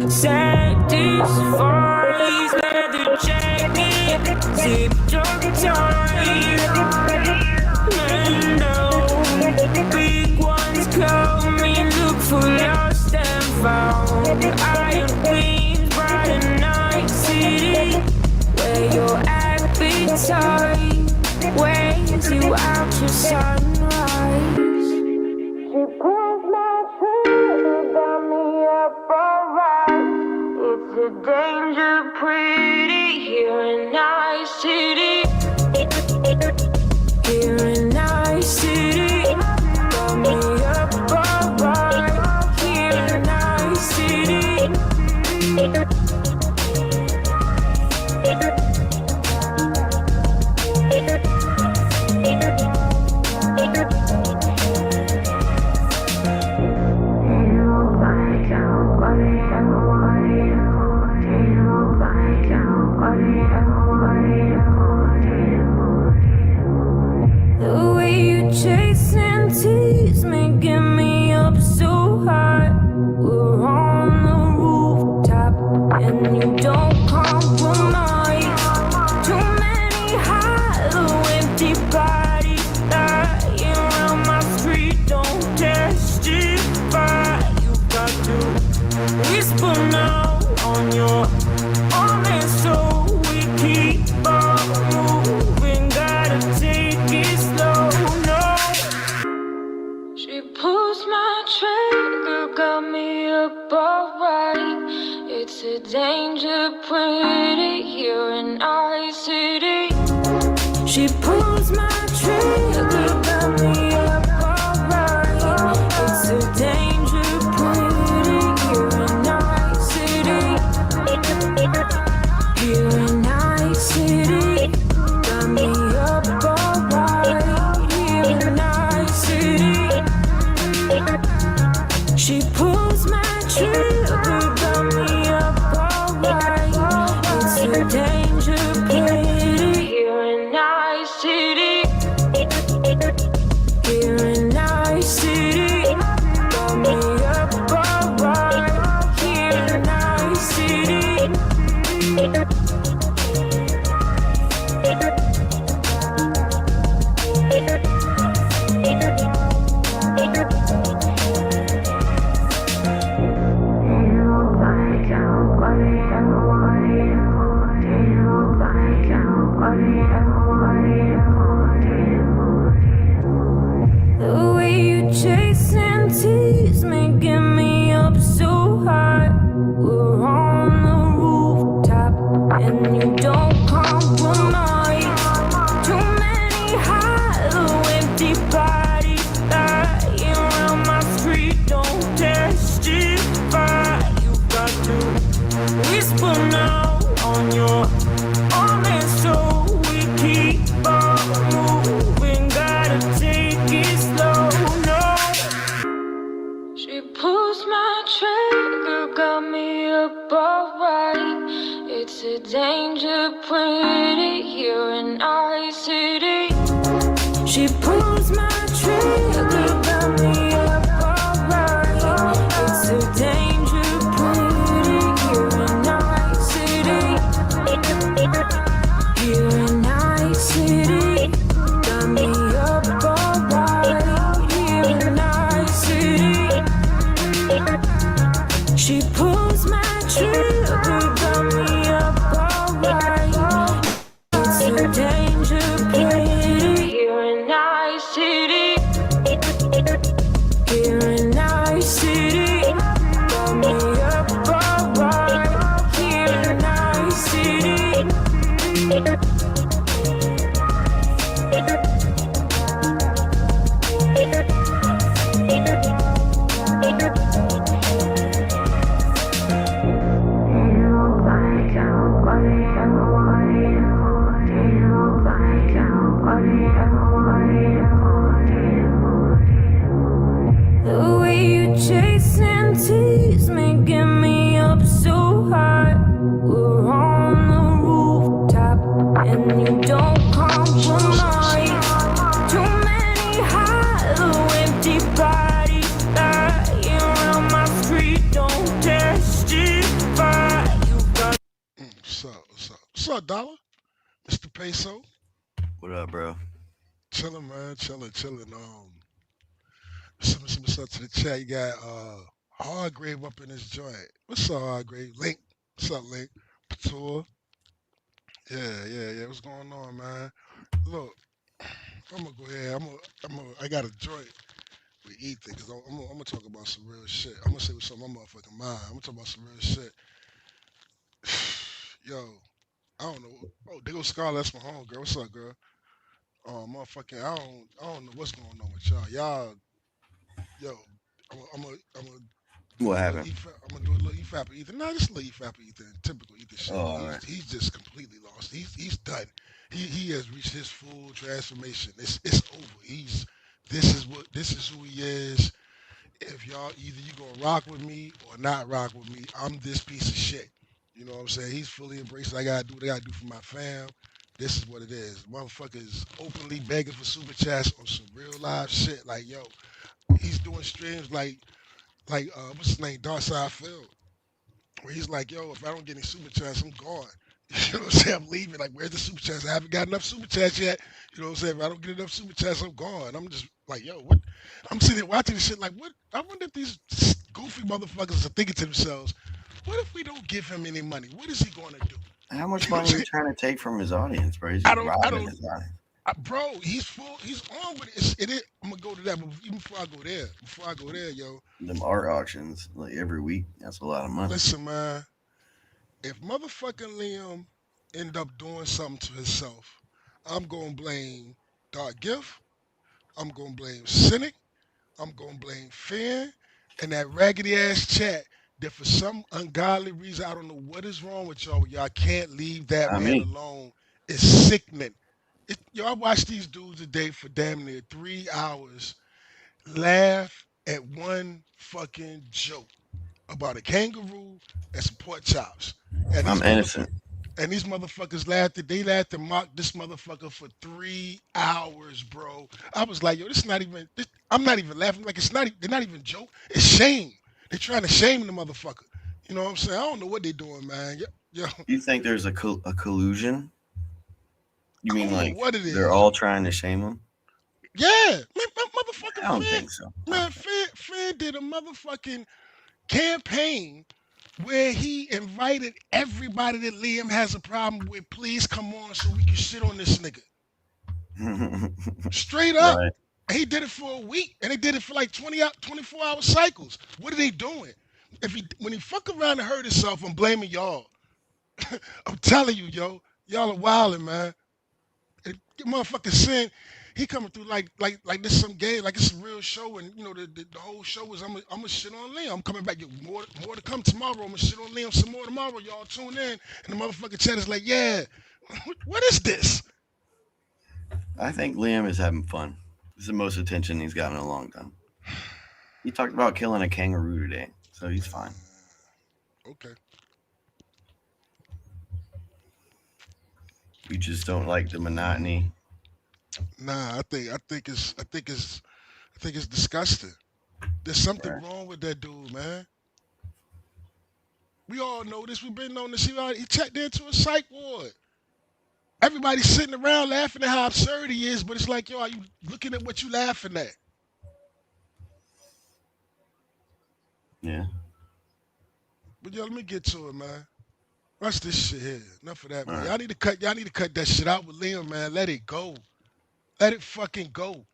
Satisfies leather jacket, zipped up tight. And big ones come in, look for lost and found. Iron queens, bright and night city, where your appetite weighs you out to sunrise. She pulls my trigger, got me up alright. It's a danger pretty here in Night City. Here in Night City, got me up alright. Here in Night City. The way you chase and tease me, get me up so high. We're on the rooftop and you don't compromise. Too many hollow, empty bodies lying around my street don't testify. You got to whisper now on your arm, and so we keep on moving. Gotta take it slow, no. She pulls my trigger, got me up alright. It's a danger pretty here in Night City. She pulls my trigger, got me up alright. It's a danger pretty here in Night City. Here in Night City, got me up alright. Here in Night City. She pulls my trigger, got me up alright. It's a danger pretty here in Night City. Here in Night City, got me up alright. Here in Night City. The way you chase and tease me, get me up so high. We're on the rooftop and you don't compromise. Too many hollow, empty bodies lying around my street don't testify. You got to whisper now on your arm, and so we keep on moving. Gotta take it slow, no. She pulls my trigger, got me up alright. It's a danger pretty here in Night City. She pulls my trigger, got me up alright. It's a danger pretty here in Night City. Here in Night City, got me up alright. Here in Night City. She pulls my trigger, got me up alright. It's a danger pretty here in Night City. Here in Night City, got me up alright. Here in Night City. The way you chase and tease me, get me up so high. We're on the rooftop and you don't compromise. Too many hollow, empty bodies lying around my street don't testify. up, Dollar? Mr. Peso? What up, bro? Chilling, man. Chilling. What's up to the chat? You got Hargrave up in this joint. What's up, Hargrave? Link. What's up, Link? Pator. Yeah. What's going on, man? Look, I'm gonna go ahead. I got a joint with Ethan because I'm gonna talk about some real shit. I'm gonna say what's on my motherfucking mind. I'm gonna talk about some real shit. Yo, I don't know. Oh, there goes Scarlett. That's my home girl. What's up, girl? Motherfucking, I don't know what's going on with y'all. Yo, What happened? I'm gonna do a little EFAP of Ethan. Nah, just a little EFAP of Ethan. Typical Ethan Oh, shit. all right. He's just completely lost. He's done. He has reached his full transformation. It's over. This is who he is. If y'all either you gonna rock with me or not rock with me, I'm this piece of shit. You know what I'm saying? He's fully embraced. I gotta do what I gotta do for my fam. This is what it is. Motherfuckers openly begging for super chats on some real live shit. Like, yo, he's doing streams like what's his name, Darkside Phil, where he's like, yo, if I don't get any super chats, I'm gone. You know what I'm saying? I'm leaving. Like, where's the super chats? I haven't got enough super chats yet. You know what I'm saying? If I don't get enough super chats, I'm gone. I'm just like, yo, what? I'm sitting there watching this shit like, what? I wonder if these goofy motherfuckers are thinking to themselves, what if we don't give him any money? What is he going to do? How much You know what I'm money are you saying? trying to take from his audience, bro? He's I just don't, I robbing don't, his audience. bro, he's full, he's on with it. It is, I'm going to go to that, but even before I go there, yo, Them art auctions like every week. That's a lot of money. listen, man. If motherfucking Liam end up doing something to himself, I'm gonna blame Dark Gift. I'm gonna blame Cynic. I'm gonna blame Finn and that raggedy ass chat that for some ungodly reason, I don't know what is wrong with y'all. Y'all can't leave that I man mean, alone. It's sickening. Yo, I watched these dudes today for damn near 3 hours laugh at one fucking joke about a kangaroo and some pork chops. And these I'm motherfuckers innocent. and these motherfuckers laughed. They laughed and mocked this motherfucker for 3 hours, bro. I was like, yo, this is not even. I'm not even laughing. Like it's not. They're not even joke. It's shame. They're trying to shame the motherfucker. You know what I'm saying? I don't know what they doing, man. Yo, You think there's a collusion? You I mean don't know like what it they're is. all trying to shame him? Yeah, man, motherfucking I don't Fed, think so. I don't man, think. Fed did a motherfucking campaign where he invited everybody that Liam has a problem with. Please come on so we can shit on this nigga. Straight up. Right. And he did it for a week, and they did it for like 24-hour cycles. What are they doing? When he fuck around and hurt himself, I'm blaming y'all. I'm telling you, yo, y'all are wilding, man. And motherfucking sin, he coming through like this some game, like it's a real show, and you know the whole show is I'm gonna shit on Liam. I'm coming back. Yo, more to come tomorrow. I'm gonna shit on Liam some more tomorrow. Y'all tune in, and the motherfucking chat is like, yeah, what is this? I think Liam is having fun. It's the most attention he's gotten in a long time. He talked about killing a kangaroo today, so he's fine. Okay. You just don't like the monotony. Nah, I think it's disgusting. There's something Right. wrong with that dude, man. We all know this. We've been on this. He checked into a psych ward. Everybody's sitting around laughing at how absurd he is, but it's like, yo, are you looking at what you laughing at? Yeah. But yo, let me get to it, man. Watch this shit here. Enough of that, All man. right. Y'all need to cut that shit out with Liam, man. Let it go. Let it fucking go.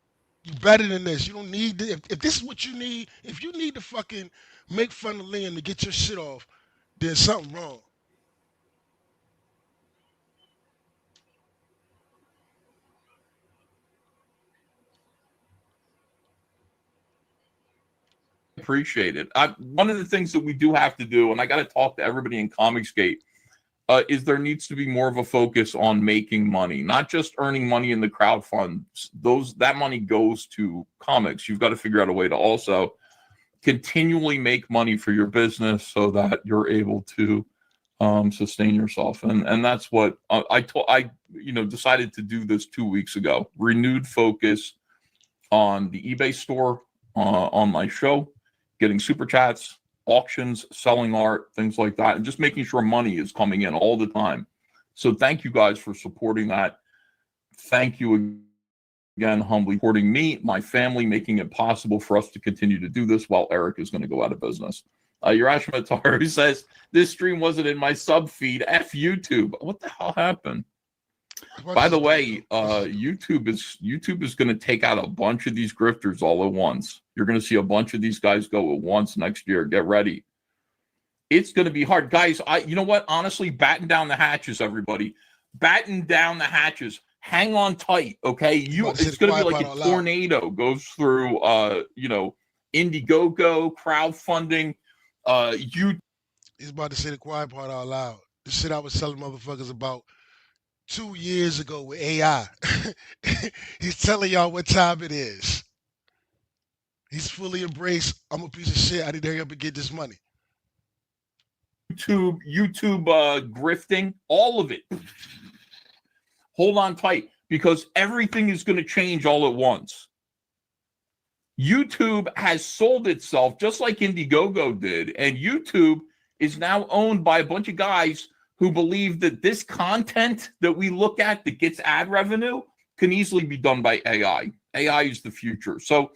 You better than this. You don't need if this is what you need, if you need to fucking make fun of Liam to get your shit off, there's something wrong. I appreciate it. One of the things that we do have to do, and I got to talk to everybody in Comicsgate, is there needs to be more of a focus on making money, not just earning money in the crowd funds. That money goes to comics. You've got to figure out a way to also continually make money for your business so that you're able to sustain yourself. And that's what I decided to do this 2 weeks ago. Renewed focus on the eBay store, on my show, getting super chats, auctions, selling art, things like that, and just making sure money is coming in all the time. So thank you guys for supporting that. Thank you again, humbly supporting me, my family, making it possible for us to continue to do this while Eric is going to go out of business. Urashmatar, who says, this stream wasn't in my sub feed. F YouTube. What the hell happened? By the way, YouTube is going to take out a bunch of these grifters all at once. You're going to see a bunch of these guys go at once next year. Get ready. It's going to be hard. Guys, you know what? Honestly, batten down the hatches, everybody. Batten down the hatches. Hang on tight, okay? It's going to be like a tornado goes through, Indiegogo, crowdfunding. He's about to say the quiet part out loud. The shit I was telling motherfuckers about 2 years ago with AI. He's telling y'all what time it is. He's fully embraced. I'm a piece of shit. I need to hurry up and get this money. YouTube grifting, all of it. Hold on tight, because everything is going to change all at once. YouTube has sold itself just like Indiegogo did, and YouTube is now owned by a bunch of guys who believe that this content that we look at that gets ad revenue can easily be done by AI. AI is the future. So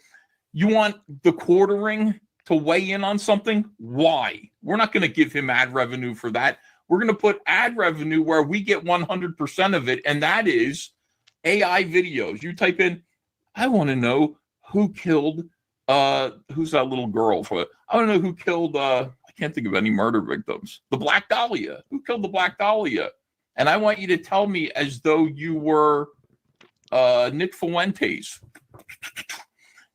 you want the quartering to weigh in on something? Why? We're not going to give him ad revenue for that. We're going to put ad revenue where we get 100% of it, and that is AI videos. You type in, I want to know who killed, who's that little girl? I want to know who killed, I can't think of any murder victims. The Black Dahlia. Who killed the Black Dahlia? And I want you to tell me as though you were Nick Fuentes.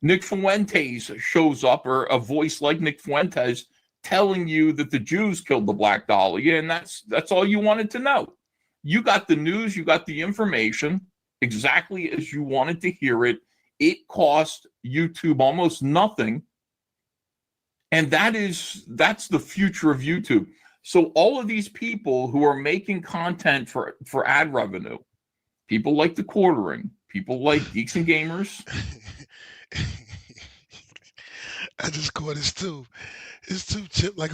Nick Fuentes shows up, or a voice like Nick Fuentes, telling you that the Jews killed the Black Dahlia, and that's all you wanted to know. You got the news, you got the information exactly as you wanted to hear it. It cost YouTube almost nothing, and that's the future of YouTube. So all of these people who are making content for ad revenue, people like the quartering, people like Geeks and Gamers. I just caught his too. His too chipped like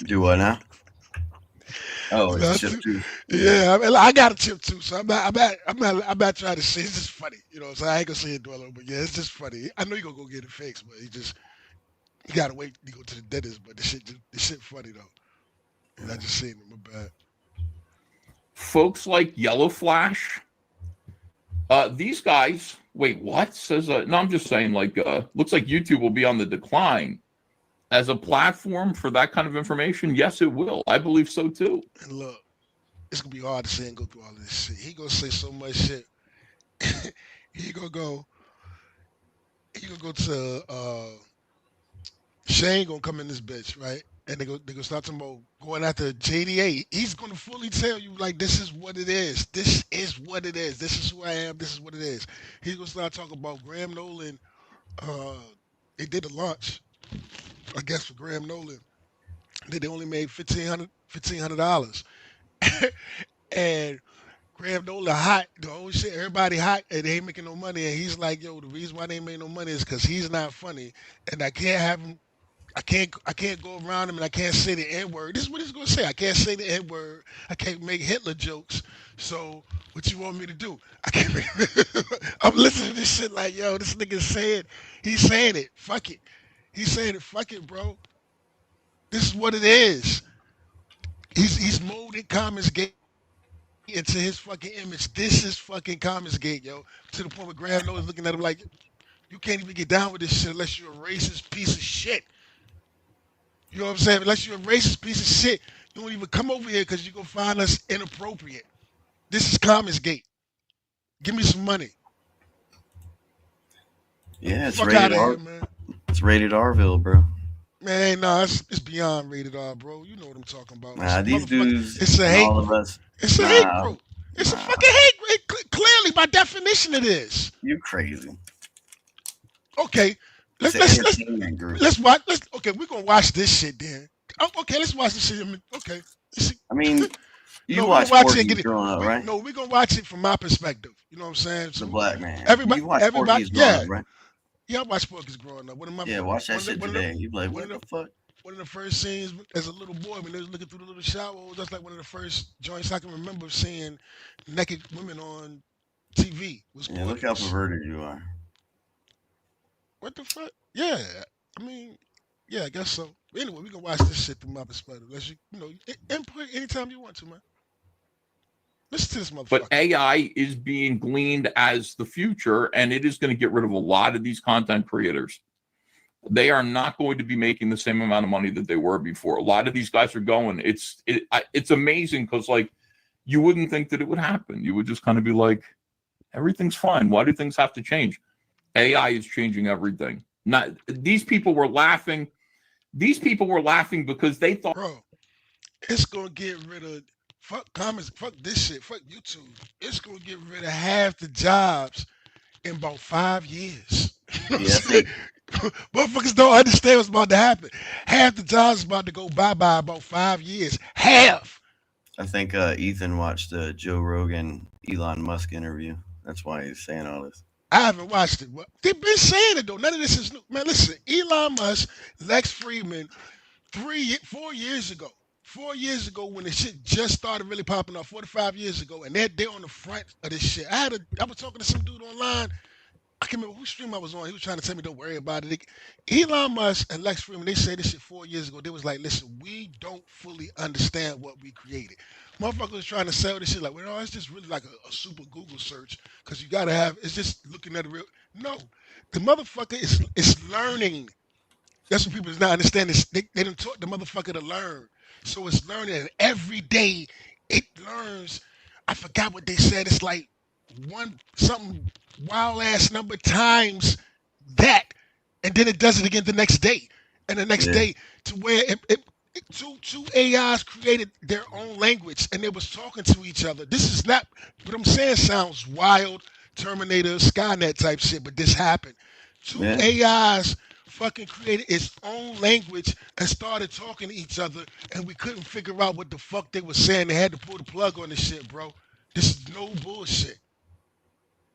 Do what now? Oh, it's chip too. Yeah, I got a chip too, so I'm not trying to say it's just funny, So I ain't gonna say it dwelling, but yeah, it's just funny. I know you gonna go get it fixed, but you gotta wait to go to the dentist. But the shit funny though. And I just seen it. My bad. Folks like Yellow Flash, these guys. Wait, what? Says no, I'm just saying, looks like YouTube will be on the decline as a platform for that kind of information. Yes, it will. I believe so too. And look, it's gonna be hard to say and go through all of this shit. He gonna say so much shit. he gonna go to Shane gonna come in this bitch, right? And they gonna start talking about going after JDA. He's gonna fully tell you, like, this is what it is. This is what it is. This is who I am. This is what it is. He's gonna start talking about Graham Nolan. They did a launch, I guess, for Graham Nolan. They only made $1,500. And Graham Nolan hot, the whole shit, everybody hot, and they ain't making no money. And he's like, yo, the reason why they ain't making no money is because he's not funny, and I can't have him. I can't go around him, and I can't say the N-word. This is what he's gonna say. I can't say the N-word. I can't make Hitler jokes. So what you want me to do? I can't. I'm listening to this shit like, yo, this nigga saying, he's saying it. Fuck it. He's saying it. Fuck it, bro. This is what it is. He's molded Comicsgate into his fucking image. This is fucking Comicsgate, yo. To the point where Graham Nolan's looking at him like, you can't even get down with this shit unless you're a racist piece of shit. You know what I'm saying? Unless you're a racist piece of shit, you don't even come over here because you're going to find us inappropriate. This is Comicsgate. Give me some money. Yeah, it's Fuck rated outta R. here, man. It's rated Rville, bro. Man, nah, it's beyond rated R, bro. You know what I'm talking about. Nah, these dudes, it's a hate all of group. us. It's a hate group. It's a fucking hate group. Clearly, by definition, it is. You crazy. Okay. Let's watch. Okay, we're gonna watch this shit then. Okay, let's watch this shit. Okay. I mean, you watch Porky's growing up, right? No, we're gonna watch it from my perspective. You know what I'm saying? The black man. Everybody, you watch Porky's growing up, right? Yeah, I watched Porky's growing up. Watch that shit today. You be like, what the fuck? one of the first scenes as a little boy when they was looking through the little shower. That's like one of the first joints I can remember seeing naked women on TV. Was Yeah, look how Portals. perverted you are. What the fuck? Yeah, I mean, yeah, I guess so. Anyway, we can watch this shit through my perspective. Unless you know, input anytime you want to, man. Listen to this But motherfucker. AI is being gleaned as the future, and it is going to get rid of a lot of these content creators. They are not going to be making the same amount of money that they were before. A lot of these guys are going. It's amazing because like you wouldn't think that it would happen. You would just kind of be like, everything's fine. Why do things have to change? AI is changing everything. Not these people were laughing. These people were laughing because they thought, Bro, it's gonna get rid of fuck comments, fuck this shit, fuck YouTube. It's gonna get rid of half the jobs in about 5 years. You know what I'm Yeah, I saying? think Motherfuckers don't understand what's about to happen. Half the jobs is about to go bye-bye about 5 years. Half. Ethan watched the Joe Rogan Elon Musk interview. That's why he's saying all this. I haven't watched it, but they've been saying it though. None of this is new. Man, listen, Elon Musk, Lex Friedman, 4 years ago. 4 years ago when the shit just started really popping off, 45 years ago, and they're on the front of this shit. I was talking to some dude online. I can't remember whose stream I was on. He was trying to tell me don't worry about it. Elon Musk and Lex Friedman, they said this shit 4 years ago. They was like, listen, we don't fully understand what we created. Motherfucker was trying to sell this shit like, well, no, it's just really like a super Google search because you gotta have. It's just looking at the real. No, the motherfucker is learning. That's what people is not understanding. They done taught the motherfucker to learn. So it's learning, and every day it learns. I forgot what they said. It's like one something wild ass number times that, and then it does it again the next day, and the next Yeah. day to where two AIs created their own language and they was talking to each other. This is not what I'm saying. Sounds wild, Terminator, Skynet type shit, but this happened. Two Yeah. AIs fucking created its own language and started talking to each other, and we couldn't figure out what the fuck they were saying. They had to pull the plug on this shit, bro. This is no bullshit.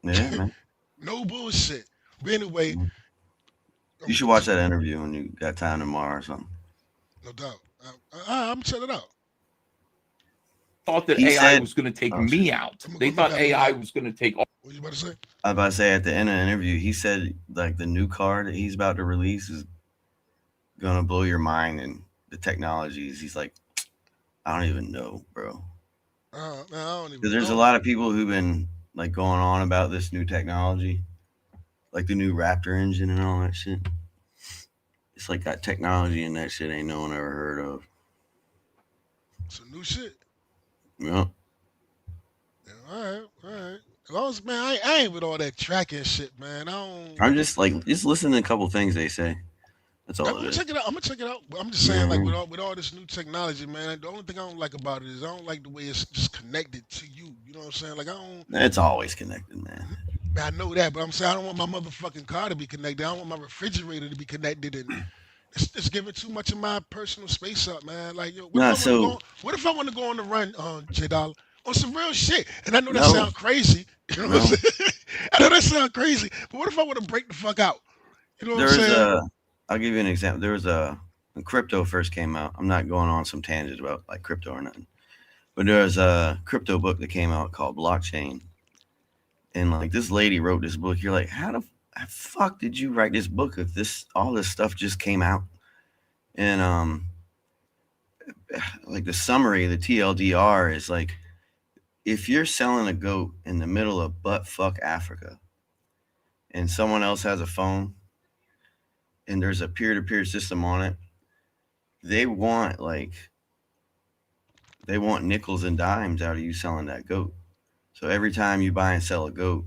Yeah, man. No bullshit. But anyway, You should watch that interview when you got time tomorrow or something. no doubt. I'm check it out. thought that He AI said- was going to take Oh, me shit. out. I'm gonna They go thought back AI and- was going to take all. What you about to say? I was about to say at the end of the interview, he said like the new car that he's about to release is gonna blow your mind, and the technologies. He's like, I don't even know, bro. Man, I don't even. Because there's a lot of people who've been like going on about this new technology, like the new Raptor engine and all that shit. It's like that technology and that shit ain't no one ever heard of. Some new shit. Yep. Yeah, all right. As long as, man, I ain't with all that tracking shit, man. I don't. I'm just like listen to a couple things they say. That's I'm all it gonna is. check it out. I'm gonna check it out. But I'm just saying, like Mhm. with all this new technology, man. The only thing I don't like about it is I don't like the way it's just connected to you. You know what I'm saying? Like I don't. It's always connected, man. I know that, but I'm saying I don't want my motherfucking car to be connected. I don't want my refrigerator to be connected, and it's giving too much of my personal space up, man. Like yo, Nah, what if I want to go on the run, J Dollar, on some real shit? And I know that No. sounds crazy. You know what I'm saying? I know that sounds crazy, but what if I want to break the fuck out? You know what I'm saying? I'll give you an example. There was when crypto first came out. I'm not going on some tangent about like crypto or nothing, but there was a crypto book that came out called Blockchain, and like this lady wrote this book. You're like, how the fuck did you write this book if all this stuff just came out? And like the summary, the TLDR is like, if you're selling a goat in the middle of butt fuck Africa, and someone else has a phone, and there's a peer-to-peer system on it, they want nickels and dimes out of you selling that goat. So every time you buy and sell a goat,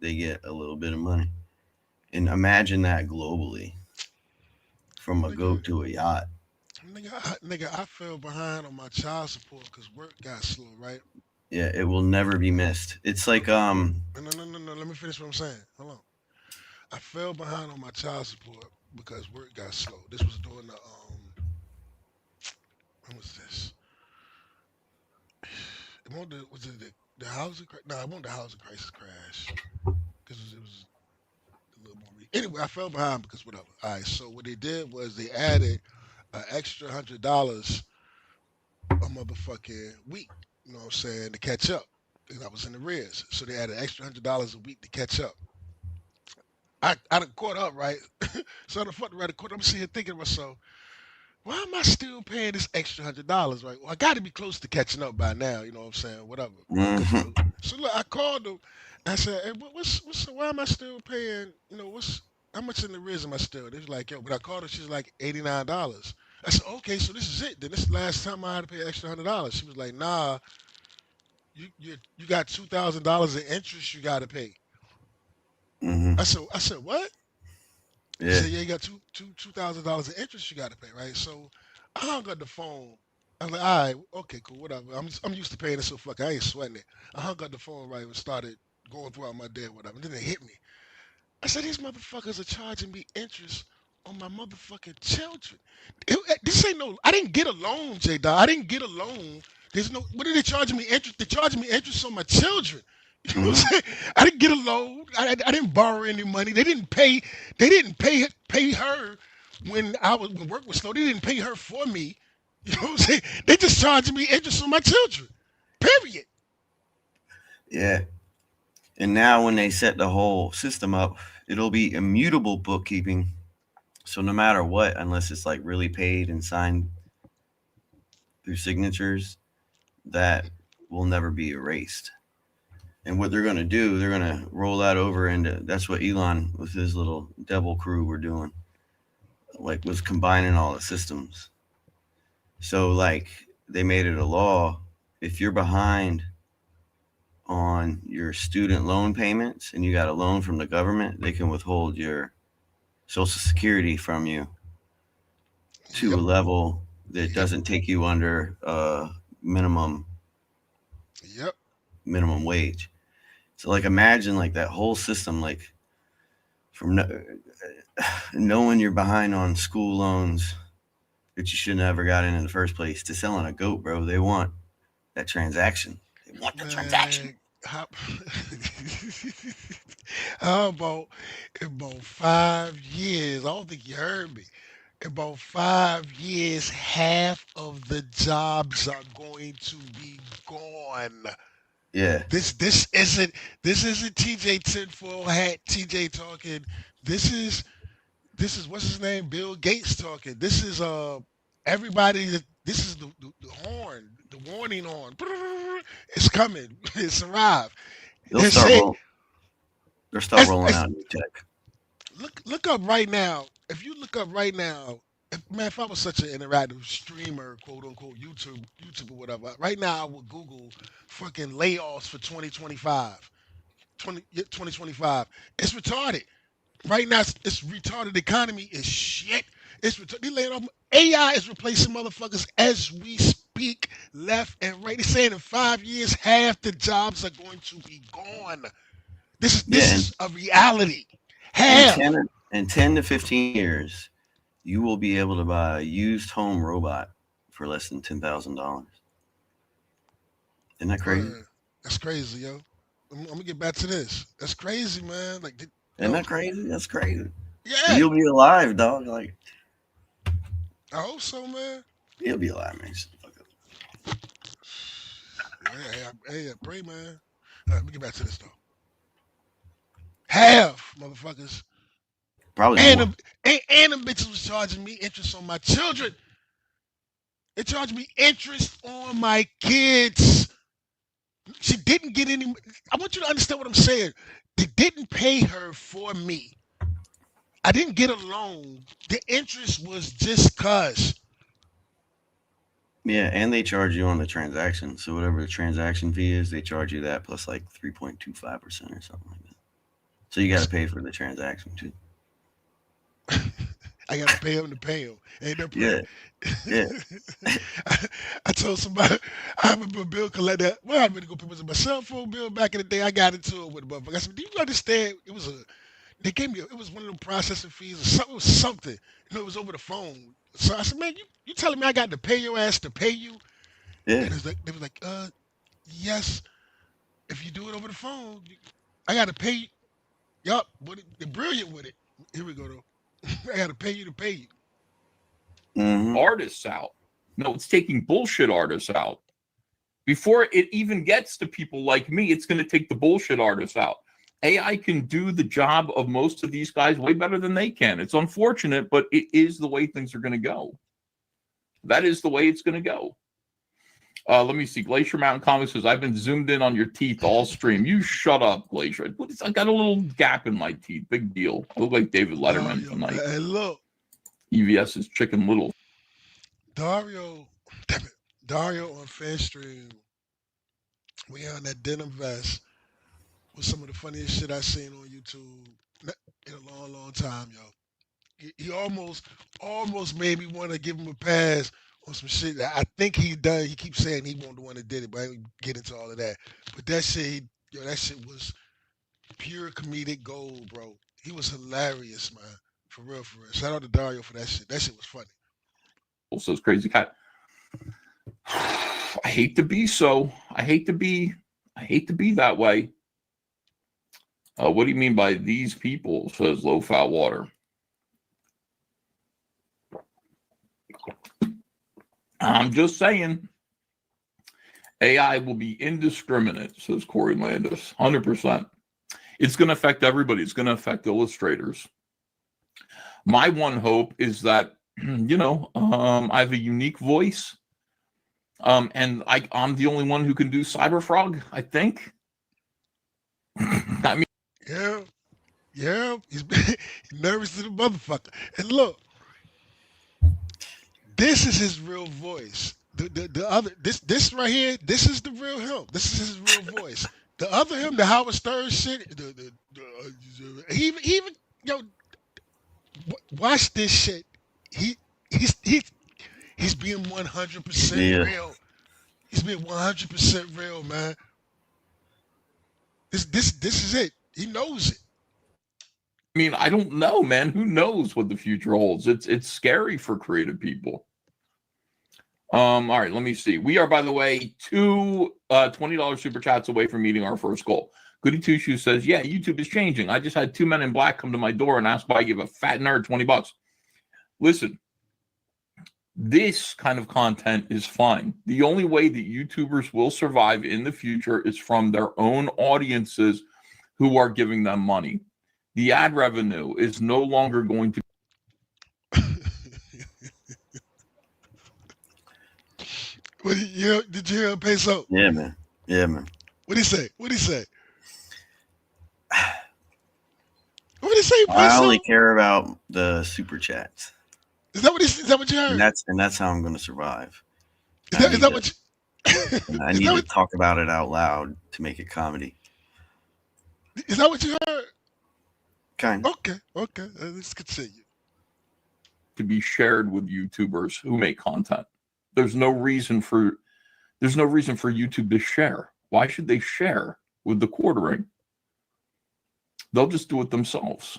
they get a little bit of money. And imagine that globally, from a goat to a yacht. Nigga, I fell behind on my child support because work got slow, right? Yeah, it will never be missed. It's like No. Let me finish what I'm saying. Hold on. I fell behind on my child support because work got slow. This was during the when was this? Was it the housing? No, it wasn't the housing crisis crash because it was a little more. Anyway, I fell behind because whatever. All right. So what they did was they added an extra $100 a motherfucking week. You know what I'm saying, to catch up. And I was in the arrears, so they had an extra $100 a week to catch up. I done caught up, right? So I done fucked around and caught up. I'm sitting here thinking to myself, why am I still paying this extra $100, right? Well, I got to be close to catching up by now. You know what I'm saying? Whatever. Mhm. So look, I called them. I said, hey, why am I still paying? How much in the riz am I still? They was like, yo, but I called her. She's like $89. I said, okay, so this is it. Then this is the last time I had to pay an extra $100. She was like, nah, you got $2,000 in interest you got to pay. Mhm. I said, what? He Yeah. said, yeah, you got $2,000 in interest you got to pay, right? So I hung up the phone. I was like, all right, okay, cool, whatever. I'm used to paying it, so fuck, I ain't sweating it. I hung up the phone, right, and started going throughout my day, whatever. And then it hit me. I said, these motherfuckers are charging me interest on my motherfucking children. This ain't no, I didn't get a loan, J Dog. I didn't get a loan. There's no, what are they charging me interest? They're charging me interest on my children. You know what Mhm. I'm saying? I didn't get a loan. I didn't borrow any money. They didn't pay her when work was slow. They didn't pay her for me. You know what I'm saying? They just charging me interest on my children. Period. Yeah. And now when they set the whole system up, it'll be immutable bookkeeping. So no matter what, unless it's like really paid and signed through signatures, that will never be erased. And what they're going to do, they're going to roll that over into, that's what Elon with his little devil crew were doing, like was combining all the systems. So like they made it a law, if you're behind on your student loan payments and you got a loan from the government, they can withhold your social security from you to Yep. a level that Yep. doesn't take you under minimum Yep. minimum wage. So like imagine like that whole system, like from knowing you're behind on school loans that you should never got in the first place to selling a goat, bro. They want that transaction. They want the transaction. Man, how, how about in about 5 years? I don't think you heard me. In about 5 years, half of the jobs are going to be gone. Yeah. This isn't TJ tinfoil hat TJ talking. This is this is what's his name, Bill Gates talking. This is everybody. This is the horn, the warning horn. It's coming. It's arrived. They'll They start say, roll. They'll start rolling as out new tech. look up right now. If you look up right now, if I was such an interactive streamer, quote unquote, YouTube or whatever, right now I would Google fucking layoffs for 2025. 2025. It's retarded. Right now, it's retarded. Economy is shit. It's retarded. They laying off. AI is replacing motherfuckers as we speak, left and right. They're saying in 5 years, half the jobs are going to be gone. This is Yeah, this is a reality. and Half. 10 to 15 years, you will be able to buy a used home robot for less than $10,000. Isn't that crazy? That's crazy, yo. I'm gonna get back to this. That's crazy, man. Like, Isn't yo, that crazy? That's crazy. yeah. You'll be alive, dog. Like I hope so, man. you'll be alive, man. Shut the fuck up. Hey, pray, man. All right, let me get back to this though. Half, motherfuckers. Probably And more. them, and them bitches was charging me interest on my children. They charged me interest on my kids. She didn't get any. I want you to understand what I'm saying. They didn't pay her for me. I didn't get a loan. The interest was just cuz. Yeah, and they charge you on the transaction. So whatever the transaction fee is, they charge you that plus like 3.25% or something like that. So you got to pay for the transaction too. I gotta pay him to pay him. Ain't that Yeah, play? yeah, I told somebody I remember a bill collector. Well, I to go pay my cell phone bill back in the day. I got into it with a motherfucker. I said, "Do you understand? It was a they gave me it was one of them processing fees or something. It was something. You know, it was over the phone. So I said, man, you telling me I got to pay your ass to pay you? yeah. And they was like, yes. If you do it over the phone, I got to pay you. Yup, but they're brilliant with it. Here we go though. I got to pay you to pay you. artists out. No, it's taking bullshit artists out. Before it even gets to people like me, it's going to take the bullshit artists out. AI can do the job of most of these guys way better than they can. It's unfortunate, but it is the way things are going to go. That is the way it's going to go. Let me see. Glacier Mountain Comics says, I've been zoomed in on your teeth all stream. You shut up, Glacier. I got a little gap in my teeth. Big deal. I look like David Letterman tonight. Hey, look. EVS is Chicken Little. Dario on FanStream, we on that denim vest was some of the funniest shit I seen on YouTube in a long, long time, yo. He almost made me want to give him a pass on some shit that I think he done. He keeps saying he wasn't the one that did it, but I ain't get into all of that. But that shit, that shit was pure comedic gold, bro. He was hilarious, man. For real, for real. Shout out to Dario for that shit. That shit was funny. Also, it's Crazy Cat. I hate to be so. I hate to be that way. What do you mean by these people? Says Low Fat Water. I'm just saying. AI will be indiscriminate, says Corey Landis. 100%. It's going to affect everybody. It's going to affect illustrators. My one hope is that, I have a unique voice. And I'm the only one who can do Cyberfrog, I think. I mean, yeah, he's nervous to the motherfucker. And look, this is his real voice. The other, this right here, this is the real him. This is his real voice. The other him, the Howard Stern shit, he even watch this shit. He's being 100% real. He's being 100% real, man. This is it. He knows it. I mean, I don't know, man. Who knows what the future holds? It's scary for creative people. All right, let me see. We are, by the way, two $20 super chats away from meeting our first goal. Goody Two Shoes says, yeah, YouTube is changing. I just had 2 men in black come to my door and ask why I give a fat nerd $20. Listen, this kind of content is fine. The only way that YouTubers will survive in the future is from their own audiences who are giving them money. The ad revenue is no longer going to. Did you hear him, Peso? Yeah, man. What'd he say? What did he say, Peso? I only care about the super chats. Is that what you heard? And that's how I'm going to survive. Is that what you... I need to talk about it out loud to make it comedy. Is that what you heard? Kind of. Okay. Let's continue. To be shared with YouTubers who make content. There's no reason for YouTube to share. Why should they share with the quartering? They'll just do it themselves.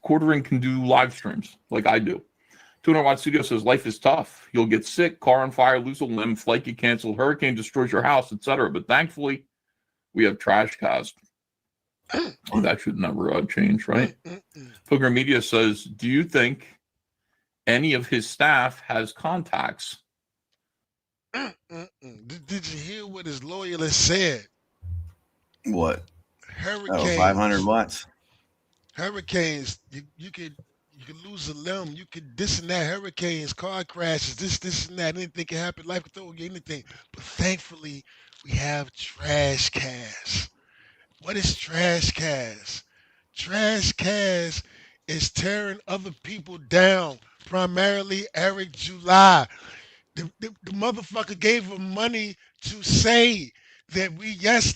Quartering can do live streams like I do. 200 Watt Studio says life is tough. You'll get sick, car on fire, lose a limb, flight get canceled, hurricane destroys your house, etc. But thankfully, we have Trashcast. That should never change, right? Pilgrim Media says, do you think any of his staff has contacts? Did you hear what his loyalist said? What? Hurricanes. 500 watts. Hurricanes. You could lose a limb. You could this and that. Hurricanes, car crashes, this and that. Anything can happen. Life can throw you anything. But thankfully, we have Trashcast. What is Trashcast? Trashcast is tearing other people down. Primarily Eric July. The motherfucker gave him money to say that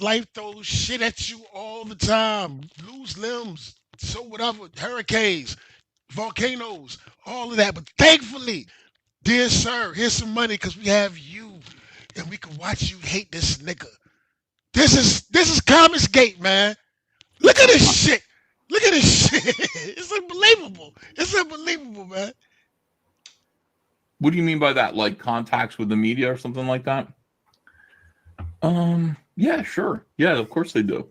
life throws shit at you all the time. Lose limbs, so whatever, hurricanes, volcanoes, all of that. But thankfully, dear sir, here's some money because we have you and we can watch you hate this nigga. This is Comicsgate, man. Look at this shit. It's unbelievable. Man. What do you mean by that? Like contacts with the media or something like that? Yeah, sure. Yeah, of course they do.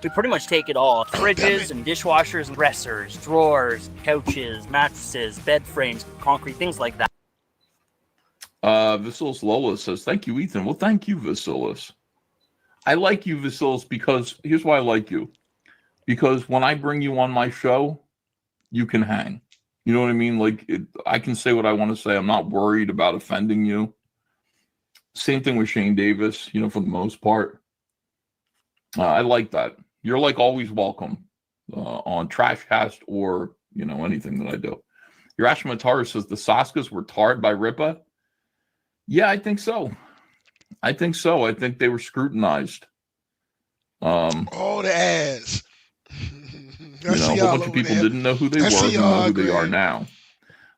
We pretty much take it all. Fridges and dishwashers and dressers, drawers, couches, mattresses, bed frames, concrete, things like that. Vasilis Lola says, thank you, Ethan. Well, thank you, Vasilis. I like you, Vasilis, because here's why I like you. Because when I bring you on my show, you can hang. You know what I mean? Like, I can say what I want to say. I'm not worried about offending you. Same thing with Shane Davis, you know, for the most part. I like that. You're like always welcome on Trashcast or, you know, anything that I do. Urash Matara says the Saskas were tarred by Ripa. Yeah, I think so. I think so. I think they were scrutinized. Oh, the ass. You know, a whole bunch of people didn't know who they were, who know who they are now.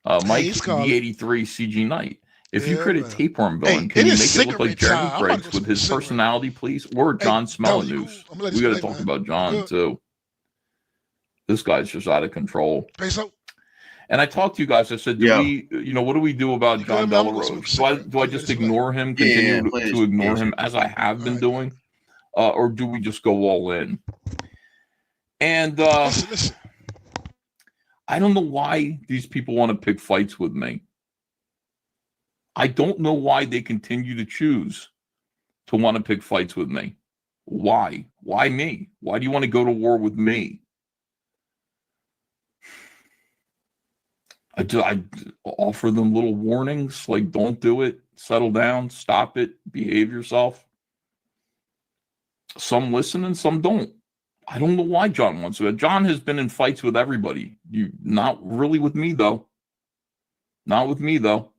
Mike D83 CG Knight. If you create a tapeworm villain, can you make it look like Jeremy Briggs with his personality, please? Or John Smellenus? We got to talk about John, too. This guy's just out of control. And I talked to you guys. I said, do we, you know, what do we do about John Delarose? Do I just ignore him, continue to ignore him as I have been doing? Or do we just go all in? And listen. I don't know why these people want to pick fights with me. I don't know why they continue to choose to want to pick fights with me. Why? Why me? Why do you want to go to war with me? I offer them little warnings, like don't do it, settle down, stop it, behave yourself. Some listen and some don't. I don't know why John wants to. John has been in fights with everybody. Not really with me, though. Not with me, though.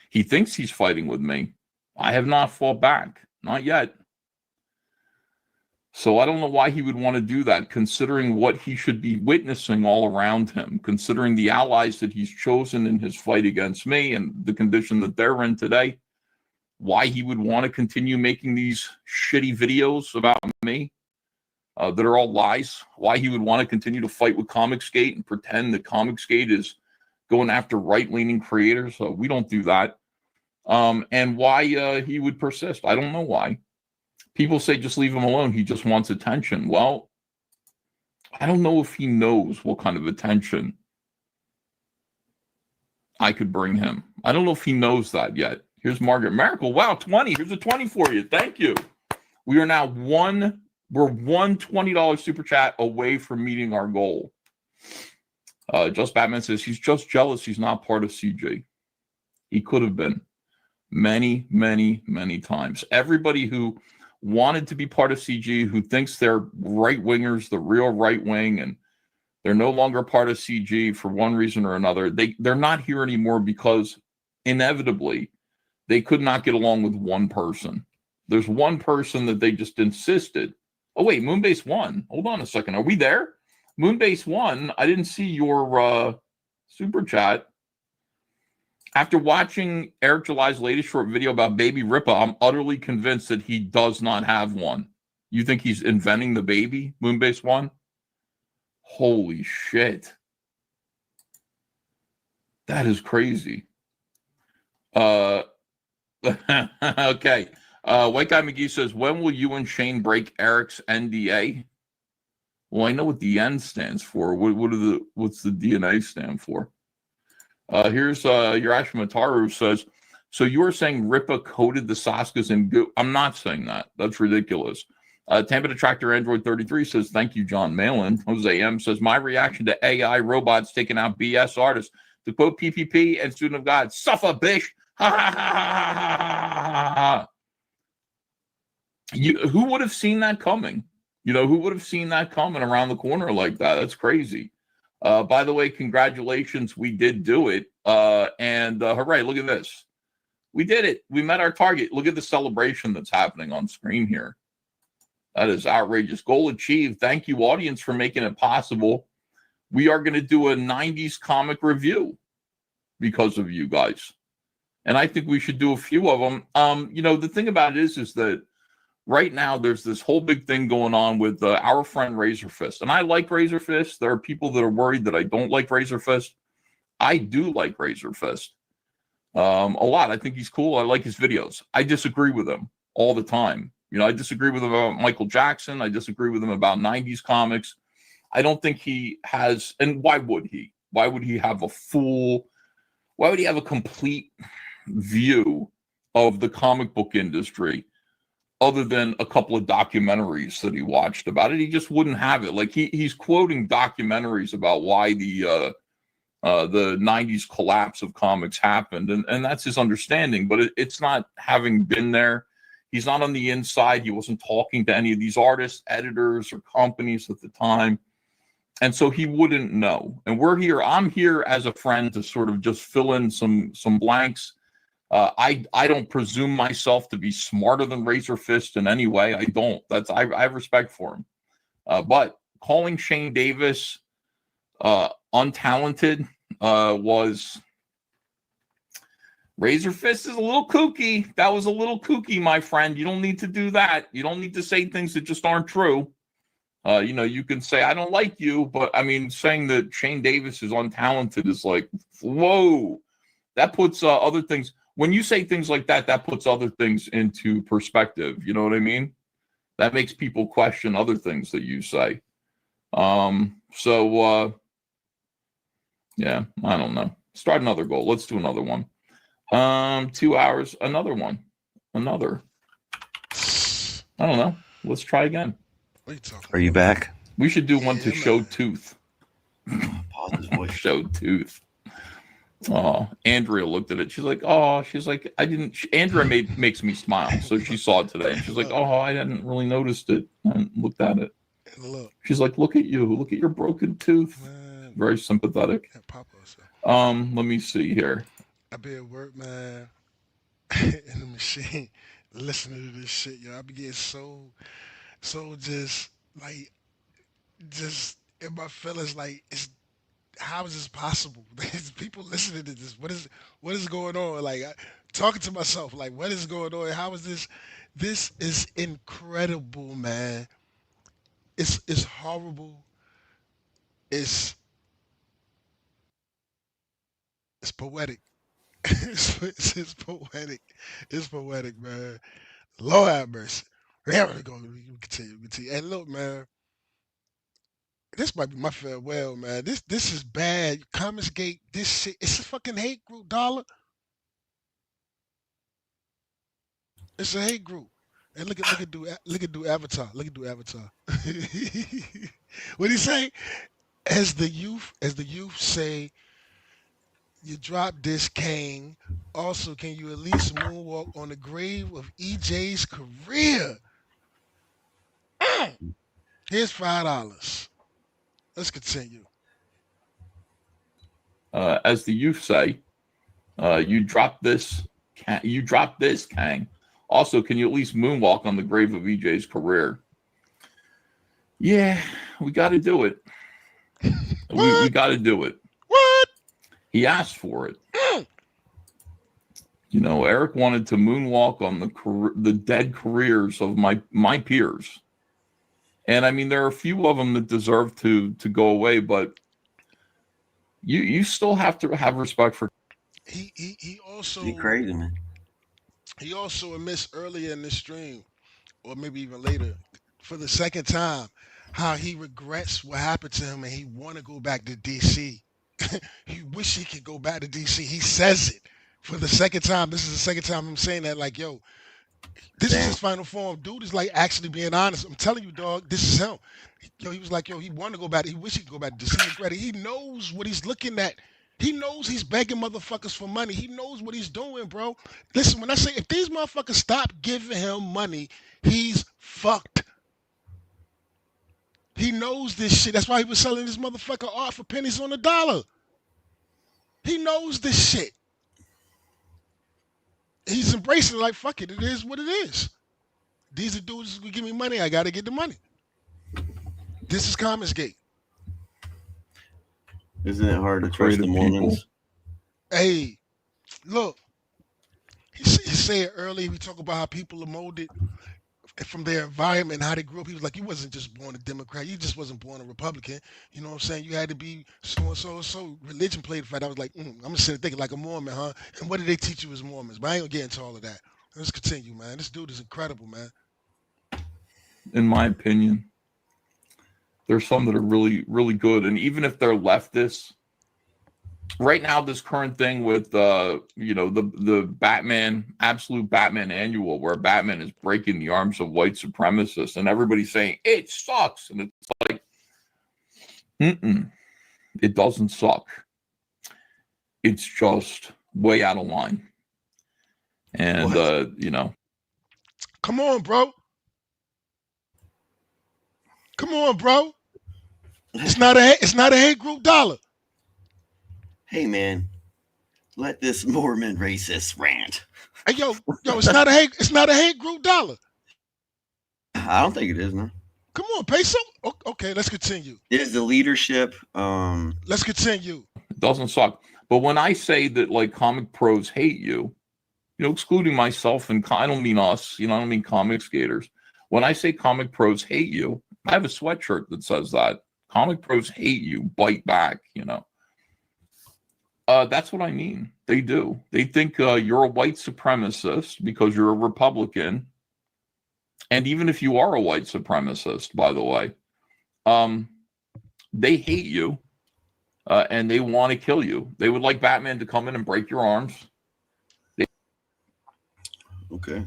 He thinks he's fighting with me. I have not fought back. Not yet. So I don't know why he would want to do that, considering what he should be witnessing all around him, considering the allies that he's chosen in his fight against me and the condition that they're in today. Why he would want to continue making these shitty videos about me that are all lies. Why he would want to continue to fight with Comicsgate and pretend that Comicsgate is going after right-leaning creators. We don't do that. And why he would persist. I don't know why. People say just leave him alone. He just wants attention. Well, I don't know if he knows what kind of attention I could bring him. I don't know if he knows that yet. Here's Margaret Miracle. Wow, 20. Here's a 20 for you. Thank you. We are now one $20 super chat away from meeting our goal. Just Batman says he's just jealous he's not part of CG. He could have been many, many, many times. Everybody who wanted to be part of CG, who thinks they're right-wingers, the real right wing, and they're no longer part of CG for one reason or another, they're not here anymore because inevitably they could not get along with one person. There's one person that they just insisted. Oh, wait, Moonbase won. Hold on a second. Are we there? Moonbase won. I didn't see your super chat. After watching Eric July's latest short video about Baby Ripa, I'm utterly convinced that he does not have one. You think he's inventing the baby? Moonbase won? Holy shit. That is crazy. Okay. White Guy McGee says, when will you and Shane break Eric's NDA? Well, I know what the N stands for. What's the DNA stand for? Here's Urash Mataru says, so you were saying Ripa coated the Saskas in goo? I'm not saying that. That's ridiculous. Tampa Detractor Android 33 says, thank you, John Malin. Jose M says, my reaction to AI robots taking out BS artists. To quote PPP and Student of God, suffer, bish. Ha ha ha ha ha ha. Who would have seen that coming? You know, who would have seen that coming around the corner like that? That's crazy. By the way, congratulations. We did do it. And hooray, look at this. We did it. We met our target. Look at the celebration that's happening on screen here. That is outrageous. Goal achieved. Thank you, audience, for making it possible. We are going to do a 90s comic review because of you guys. And I think we should do a few of them. You know, the thing about it is that right now there's this whole big thing going on with our friend Razor Fist. And I like Razor Fist. There are people that are worried that I don't like Razor Fist. I do like Razor Fist a lot. I think he's cool. I like his videos. I disagree with him all the time. You know, I disagree with him about Michael Jackson. I disagree with him about 90s comics. I don't think he has, and why would he? Why would he have why would he have a complete view of the comic book industry other than a couple of documentaries that he watched about it? He just wouldn't have it. Like he's quoting documentaries about why the 90s collapse of comics happened, and that's his understanding, but it's not having been there. He's not on the inside. He wasn't talking to any of these artists, editors, or companies at the time. And so he wouldn't know. And I'm here as a friend to sort of just fill in some blanks. I don't presume myself to be smarter than Razor Fist in any way. I don't. I have respect for him. But calling Shane Davis untalented was Razor Fist is a little kooky. That was a little kooky, my friend. You don't need to do that. You don't need to say things that just aren't true. You know, you can say, I don't like you, but I mean, saying that Shane Davis is untalented is like, whoa, that puts other things. When you say things like that, that puts other things into perspective. You know what I mean? That makes people question other things that you say. Yeah, I don't know. Start another goal. Let's do another one. 2 hours, another one. Another. I don't know. Let's try again. What are you talking Are you back? We should do one to show man. tooth. Pause his voice. Show tooth. Oh, Andrea looked at it. She's like, I didn't. Andrea makes me smile. So she saw it today. And she's like, oh, I hadn't really noticed it. I looked at it. Look. She's like, look at you. Look at your broken tooth. Man, very sympathetic. can't pop us. Let me see here. I be at work, man, in the machine, listening to this shit, yo. I be getting so just like, just in my feelings, like, how is this possible? There's people listening to this. What is going on? Like, talking to myself, like, what is going on? How is this? This is incredible, man. It's horrible. It's poetic. It's poetic. It's poetic, man. Lord have mercy. Yeah, we continue. And look, man, this might be my farewell, man. This is bad. Comicsgate, this shit, it's a fucking hate group, dollar. It's a hate group. And look at do Avatar. Look at do Avatar. What do you say? As the youth say, you drop this Kang. Also, can you at least moonwalk on the grave of EJ's career? Here's $5. Let's continue. As the youth say, you drop this Kang. Also, can you at least moonwalk on the grave of EJ's career? Yeah, we got to do it. we got to do it. What? He asked for it. You know, Eric wanted to moonwalk on the dead careers of my peers. And I mean, there are a few of them that deserve to go away, but you still have to have respect for. He also You crazy, man. He also admits earlier in this stream, or maybe even later, for the second time, how he regrets what happened to him and he want to go back to DC. He wish he could go back to DC. He says it for the second time. This is the second time I'm saying that. Like, yo, this is his final form. Dude is like actually being honest. I'm telling you, dog, this is him. Yo, he was like, yo, he want to go back. He wish he could go back to DC. He knows what he's looking at. He knows he's begging motherfuckers for money. He knows what he's doing, bro. Listen, when I say if these motherfuckers stop giving him money, he's fucked. He knows this shit. That's why he was selling this motherfucker art for pennies on the dollar. He knows this shit. He's embracing it like, fuck it. It is what it is. These are dudes who give me money. I got to get the money. This is Comicsgate. Isn't it hard to trust the Mormons? Hey, look. He said earlier, we talk about how people are molded from their environment, how they grew up. He was like, you wasn't just born a Democrat. You just wasn't born a Republican. You know what I'm saying? You had to be so. Religion played a fight. I was like, I'm going to sit thinking like a Mormon, huh? And what did they teach you as Mormons? But I ain't going to get into all of that. Let's continue, man. This dude is incredible, man. in my opinion. There's some that are really, really good. And even if they're leftists, right now, this current thing with, the Batman, absolute Batman annual, where Batman is breaking the arms of white supremacists and everybody's saying, it sucks. And it's like, it doesn't suck. It's just way out of line. And, Come on, bro. Come on, bro. It's not a hate group dollar. Hey, man, let this Mormon racist rant. Hey, yo, it's not a hate group dollar. I don't think it is, man. Come on, peso. Okay, let's continue. Is the leadership? Let's continue. It doesn't suck. But when I say that, like, comic pros hate you, excluding myself, and I don't mean us, I don't mean Comicsgaters. When I say comic pros hate you, I have a sweatshirt that says that. Comic pros hate you, bite back, That's what I mean. They do. They think you're a white supremacist because you're a Republican. And even if you are a white supremacist, by the way, they hate you and they want to kill you. They would like Batman to come in and break your arms. Okay.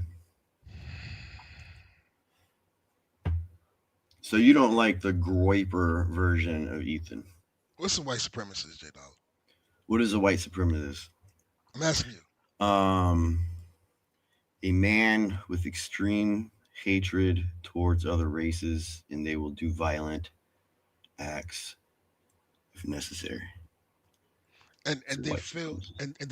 So you don't like the Groiper version of Ethan? What's a white supremacist, J Dog? What is a white supremacist? I'm asking you. A man with extreme hatred towards other races, and they will do violent acts if necessary. And they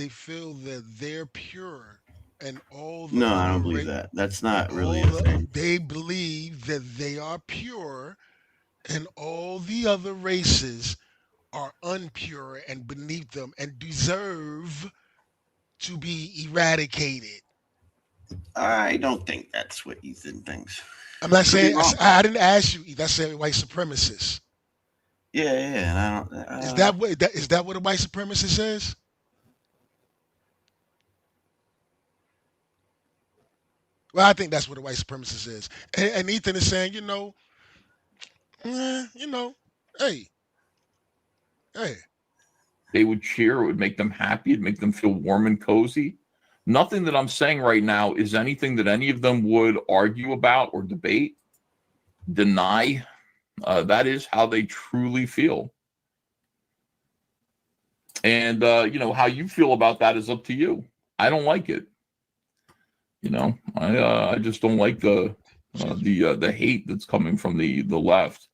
feel that they're pure, and all the no, I don't believe that. That's not really a thing. They believe that they are pure, and all the other races are impure and beneath them and deserve to be eradicated. I don't think that's what Ethan thinks. I'm not saying I didn't ask you. That's saying white supremacist. Yeah, and I don't. Is that what a white supremacist says? Well, I think that's what a white supremacist is. And Ethan is saying, hey. They would cheer. It would make them happy. It'd make them feel warm and cozy. Nothing that I'm saying right now is anything that any of them would argue about or debate, deny. That is how they truly feel. And, how you feel about that is up to you. I don't like it. I just don't like the hate that's coming from the left.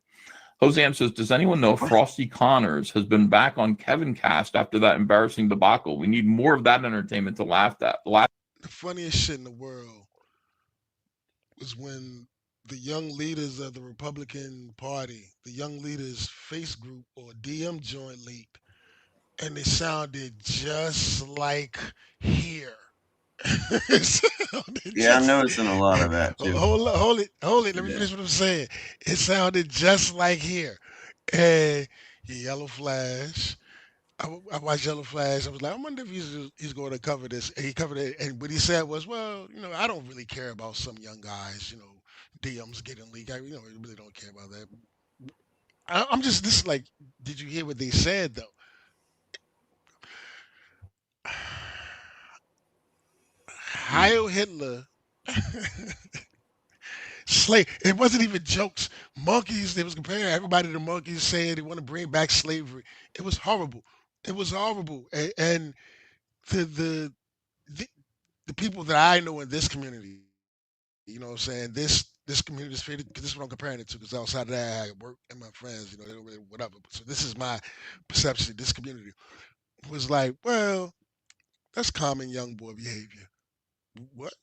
Hoseam says, does anyone know if Frosty Connors has been back on Kevin Cast after that embarrassing debacle? We need more of that entertainment to laugh at. The funniest shit in the world was when the young leaders of the Republican Party, the young leaders face group or DM joint leaked, and it sounded just like here. I'm noticing a lot of that too. Hold it. Let me finish what I'm saying. It sounded just like here. And Yellow Flash. I watched Yellow Flash. I was like, I wonder if he's going to cover this. And he covered it. And what he said was, well, I don't really care about some young guys, DMs getting leaked. I really don't care about that. I'm just, this is like, did you hear what they said though? Heil Hitler. Slave. It wasn't even jokes. Monkeys. They was comparing everybody to monkeys, saying they want to bring back slavery. It was horrible. And the people that I know in this community, what I'm saying, this community is faded, because this is what I'm comparing it to, because outside of that, I work and my friends, they don't really whatever. So this is my perception. This community was like, well, that's common young boy behavior. What?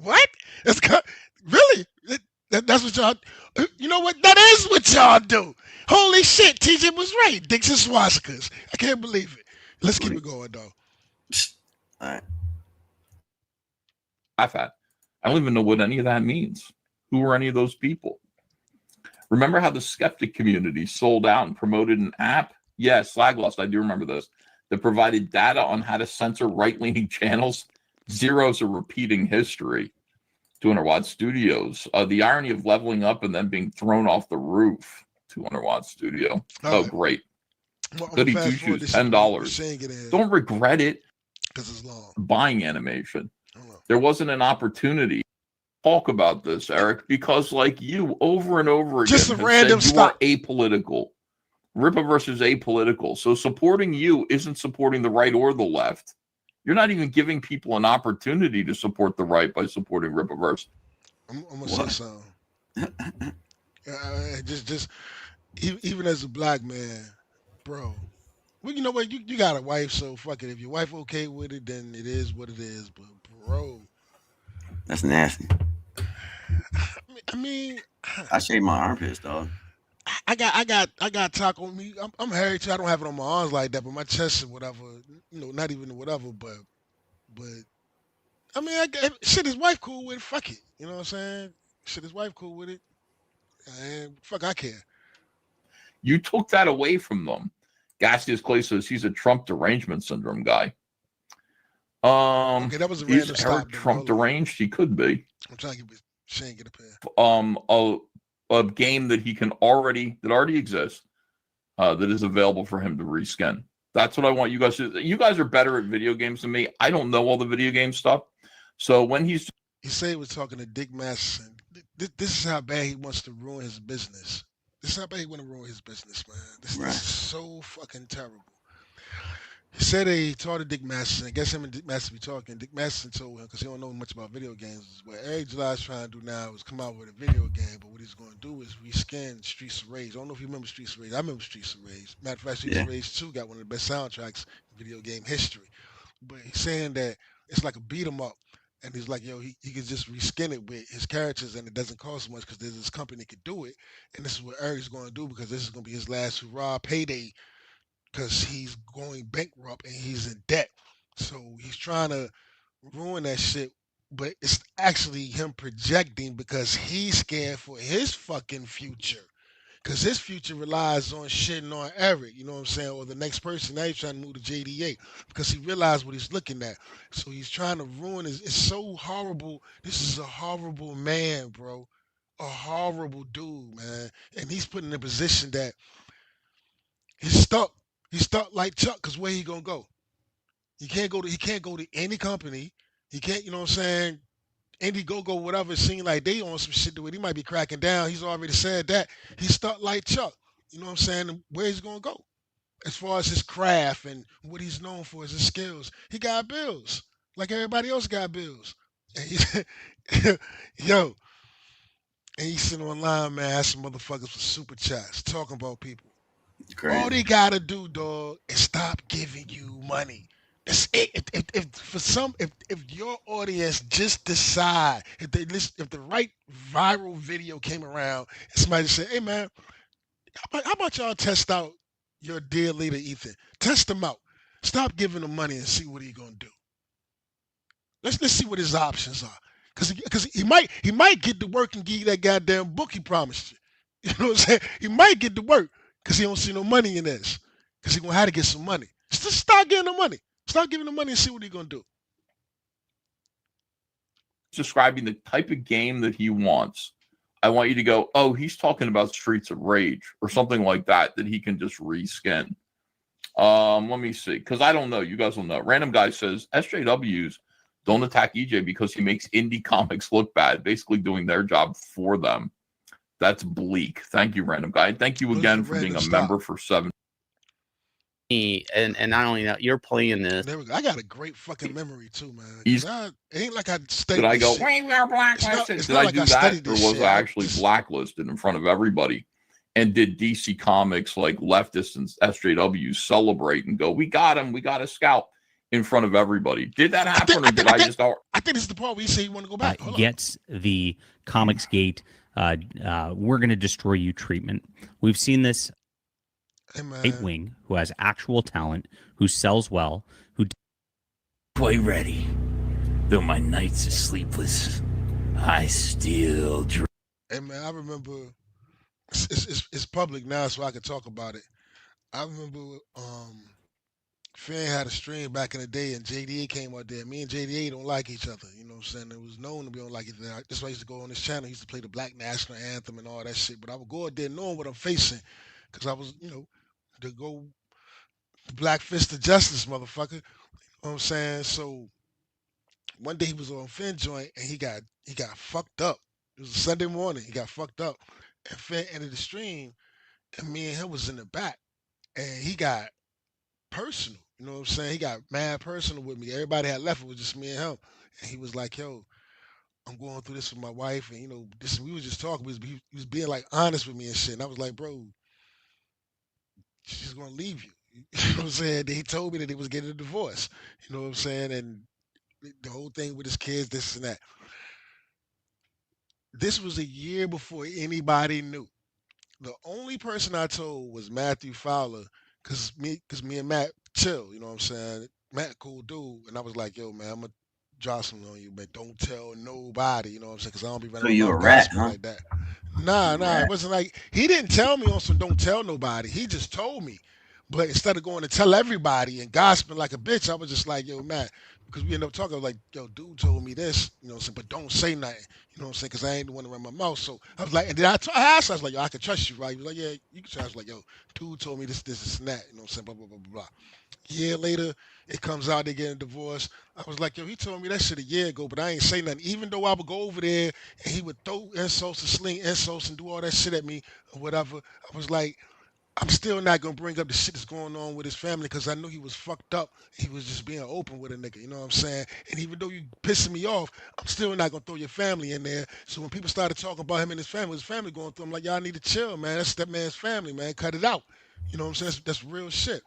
What? That's really? That's what y'all. You know what? That is what y'all do. Holy shit! TJ was right. Dicks and swastikas. I can't believe it. Let's keep it going, though. All right. I don't even know what any of that means. Who are any of those people? Remember how the skeptic community sold out and promoted an app? Yes, Slaglust, I do remember this. That provided data on how to censor right-leaning channels. Zero's a repeating history. 200-watt studios. The irony of leveling up and then being thrown off the roof. 200-watt studio. All Oh, right. great. Well, I'm Goody gonna two fast forward shoes, this $10. Saying it in Don't regret it. because it's long. Buying animation. Hold on. There wasn't an opportunity to talk about this, Eric, because like you over and over again Just a have random said you are stop. apolitical. Rippa versus apolitical. So supporting you isn't supporting the right or the left. You're not even giving people an opportunity to support the right by supporting Rippa versus. I'm gonna say something. Just even as a black man, bro. Well, you know what? You got a wife, so fuck it. If your wife okay with it, then it is what it is. But bro, That's nasty. I mean, I shave my armpits, dog. I got talk on me. I'm hairy too. I don't have it on my arms like that, but my chest and whatever. You know, not even whatever. But I mean, shit. His wife cool with it. Fuck it. You know what I'm saying? Shit, his wife cool with it. And fuck, I care. You took that away from them. Gassius Clay says he's a Trump derangement syndrome guy. Okay, that was a random Is stop. Eric Trump deranged? He could be. I'm trying to get Shane get up here. A game that already exists, that is available for him to reskin. That's what I want you guys to do. You guys are better at video games than me. I don't know all the video game stuff. So when he said he was talking to Dick Masterson. This is how bad he wants to ruin his business. This is how bad he want to ruin his business, man. This is so fucking terrible. He said he talked to Dick Masterson. I guess him and Dick Masterson be talking. Dick Masterson told him, because he don't know much about video games, what Eric July's trying to do now is come out with a video game, but what he's going to do is reskin Streets of Rage. I don't know if you remember Streets of Rage. I remember Streets of Rage. Matter of fact, Streets of Rage 2 got one of the best soundtracks in video game history. But he's saying that it's like a beat 'em up. And he's like, yo, he could just reskin it with his characters and it doesn't cost much because there's this company that could do it. And this is what Eric's going to do because this is going to be his last hurrah payday because he's going bankrupt and he's in debt. So he's trying to ruin that shit. But it's actually him projecting because he's scared for his fucking future. Because his future relies on shitting on Eric, you know what I'm saying, or the next person. Now he's trying to move to JDA because he realized what he's looking at. So he's trying to ruin his. It's so horrible. This is a horrible man, bro. A horrible dude, man. And he's put in a position that he's stuck. He's stuck like Chuck because where he gonna go? He can't go to any company. He can't, you know what I'm saying? Indiegogo, whatever, it seemed like they on some shit to it. He might be cracking down. He's already said that. He's stuck like Chuck. You know what I'm saying? Where he's going to go. As far as his craft and what he's known for is his skills. He got bills. Like everybody else got bills. And yo. And he's sitting online, man, asking motherfuckers for super chats, talking about people. All they got to do, dog, is stop giving you money. That's it. If your audience just decide, if the right viral video came around and somebody said, hey man, how about y'all test out your dear leader Ethan? Test him out. Stop giving him money and see what he's gonna do. Let's see what his options are. Because he might get to work and give you that goddamn book he promised you. You know what I'm saying? He might get to work because he don't see no money in this. Because he gonna have to get some money. Just start getting the money. Start giving him money and see what he's going to do. Describing the type of game that he wants. I want you to go, oh, he's talking about Streets of Rage or something like that he can just reskin. Let me see, because I don't know. You guys will know. Random guy says SJWs don't attack EJ because he makes indie comics look bad, basically doing their job for them. That's bleak. Thank you, Random guy. Thank you again for being a member for 7. And not only that, you're playing this. There we go. I got a great fucking memory too, man. It ain't like I studied. Did I go? Did I do that, or was I actually blacklisted in front of everybody? And did DC Comics, like leftists and SJWs, celebrate and go, "We got him. We got a scalp," in front of everybody? Did that happen, or did I just? I think this is the part where you say you want to go back. Gets the Comicsgate. We're going to destroy you treatment. We've seen this. Right wing who has actual talent, who sells well, who quite ready. Though my nights are sleepless, I still dream. Hey man, I remember it's public now, so I can talk about it. I remember Finn had a stream back in the day, and JDA came out there. Me and JDA don't like each other. You know what I'm saying? It was known that we don't like each other. That's why I used to go on this channel. I used to play the Black National Anthem and all that shit. But I would go out there knowing what I'm facing, because I was, to go Black Fist of Justice, motherfucker. You know what I'm saying? So one day he was on Finn joint, and he got fucked up. It was a Sunday morning. He got fucked up, and Finn ended the stream, and me and him was in the back, and he got personal. You know what I'm saying? He got mad personal with me. Everybody had left. It was just me and him. And he was like, yo, I'm going through this with my wife. And, this, we was just talking. He was being like honest with me and shit. And I was like, bro, she's going to leave you. You know what I'm saying? He told me that he was getting a divorce. You know what I'm saying? And the whole thing with his kids, this and that. This was a year before anybody knew. The only person I told was Matthew Fowler, cause me and Matt chill, you know what I'm saying? Matt cool dude, and I was like, yo, man, I'm gonna drop something on you, but don't tell nobody, you know what I'm saying? Cause I don't be running So you my a mouth rat, gospel huh? like that. Nah, it wasn't like he didn't tell me on some don't tell nobody. He just told me. But instead of going to tell everybody and gossiping like a bitch, I was just like, yo, Matt, because we ended up talking, I was like, yo, dude told me this, you know what I'm saying, but don't say nothing, you know what I'm saying, because I ain't the one to run my mouth. So I was like, and then I asked, I was like, yo, I can trust you, right? He was like, yeah, you can trust. I was like, yo, dude told me this, and that, you know what I'm saying, blah, blah, blah, blah, blah. A year later, it comes out they getting a divorce. I was like, yo, he told me that shit a year ago, but I ain't say nothing. Even though I would go over there and he would throw insults and sling insults and do all that shit at me or whatever, I was like, I'm still not gonna bring up the shit that's going on with his family because I knew he was fucked up. He was just being open with a nigga, you know what I'm saying? And even though you pissing me off, I'm still not gonna throw your family in there. So when people started talking about him and his family going through, I'm like, y'all need to chill, man. That's that man's family, man. Cut it out. You know what I'm saying? That's real shit.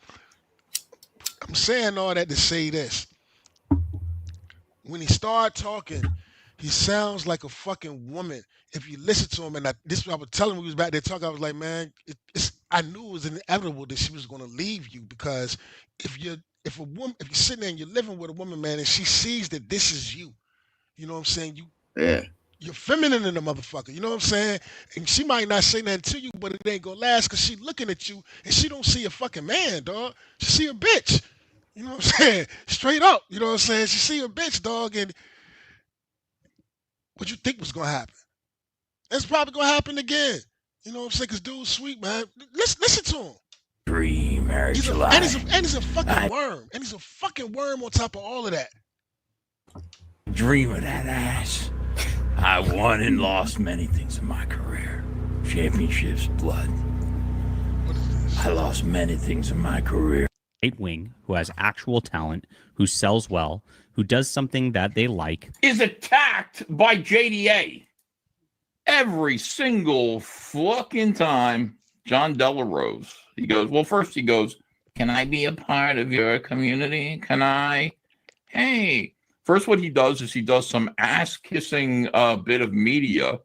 I'm saying all that to say this. When he started talking, he sounds like a fucking woman. If you listen to him, and this is what I was telling him when he was back there talking, I was like, man, I knew it was inevitable that she was going to leave you because if you're sitting there and you're living with a woman, man, and she sees that this is you, you know what I'm saying? Yeah. You're feminine in the motherfucker, you know what I'm saying? And she might not say nothing to you, but it ain't gonna last because she looking at you and she don't see a fucking man, dog. She see a bitch. You know what I'm saying? Straight up, you know what I'm saying? She see a bitch, dog, and what you think was gonna happen? It's probably gonna happen again. You know what I'm saying? Cause dude's sweet, man. Listen to him. Pre-marriage He's a fucking I worm. And he's a fucking worm on top of all of that. dream of that ass. I won and lost many things in my career. Championships, blood. What is this? I lost many things in my career. Right wing who has actual talent, who sells well, who does something that they like. Is attacked by JDA every single fucking time. John Delarose. He goes, well, first he goes, can I be a part of your community? Can I? Hey. First, what he does is he does some ass-kissing bit of media,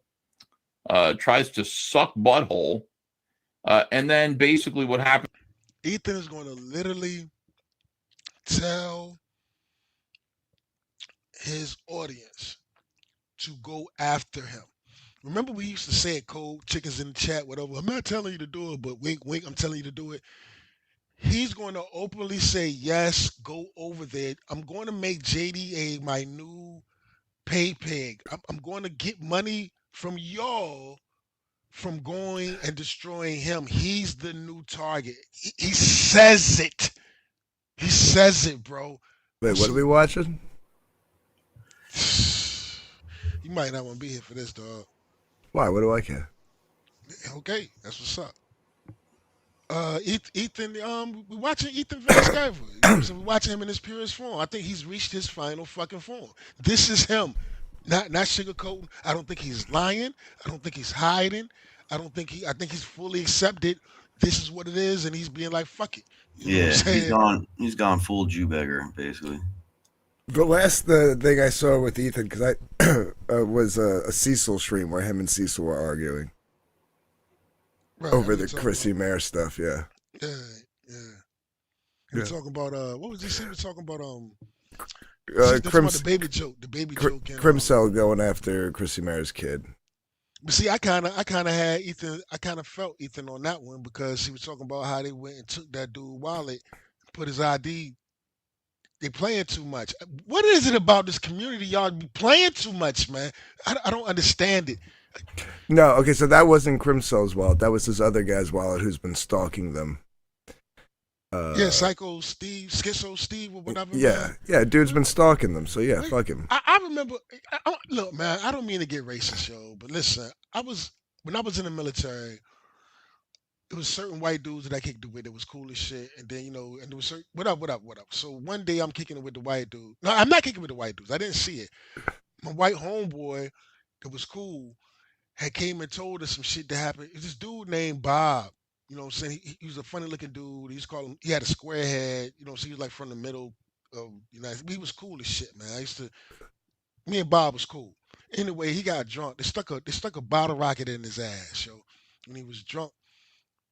tries to suck butthole, and then basically what happens. Ethan is going to literally tell his audience to go after him. Remember we used to say it, cold chickens in the chat, whatever. I'm not telling you to do it, but wink, wink, I'm telling you to do it. He's going to openly say, yes, go over there. I'm going to make JDA my new pay pig. I'm going to get money from y'all from going and destroying him. He's the new target. He says it. He says it, bro. Wait, what are we watching? You might not want to be here for this, dog. Why? What do I care? Okay, that's what's up. Ethan, we're watching Ethan Van Sciver. You know what I'm saying? We're watching him in his purest form. I think he's reached his final fucking form. This is him. Not sugarcoating. I don't think he's lying. I don't think he's hiding. I think he's fully accepted. This is what it is, and he's being like, fuck it. You know what I'm saying? He's gone full Jew beggar, basically. The last thing I saw with Ethan, because I was a Cecil stream where him and Cecil were arguing over the Chrissy Mayer stuff. Yeah. Yeah. He was talking about what was he was talking about the baby joke. The baby joke. Crimcell going after Chrissy Mayer's kid. But see, I kind of had Ethan. I kind of felt Ethan on that one because he was talking about how they went and took that dude wallet, put his ID. They playing too much. What is it about this community? Y'all be playing too much, man. I don't understand it. No, okay, so that wasn't Crimso's wallet. That was this other guy's wallet who's been stalking them. Yeah, Psycho Steve, Schizo Steve, or whatever. Yeah, Man. yeah, dude's been stalking them. So yeah, fuck him. I remember. Look, man, I don't mean to get racist, yo, but listen, when I was in the military. It was certain white dudes that I kicked it with that was cool as shit, and then and there was certain what up. So one day I'm kicking it with the white dude. No, I'm not kicking with the white dudes. I didn't see it. My white homeboy that was cool had came and told us some shit that happened. It's this dude named Bob. You know what I'm saying? He was a funny looking dude. He used to call him. He had a square head. So he was like from the middle of He was cool as shit, man. Me and Bob was cool. Anyway, he got drunk. They stuck a bottle rocket in his ass, yo. When he was drunk.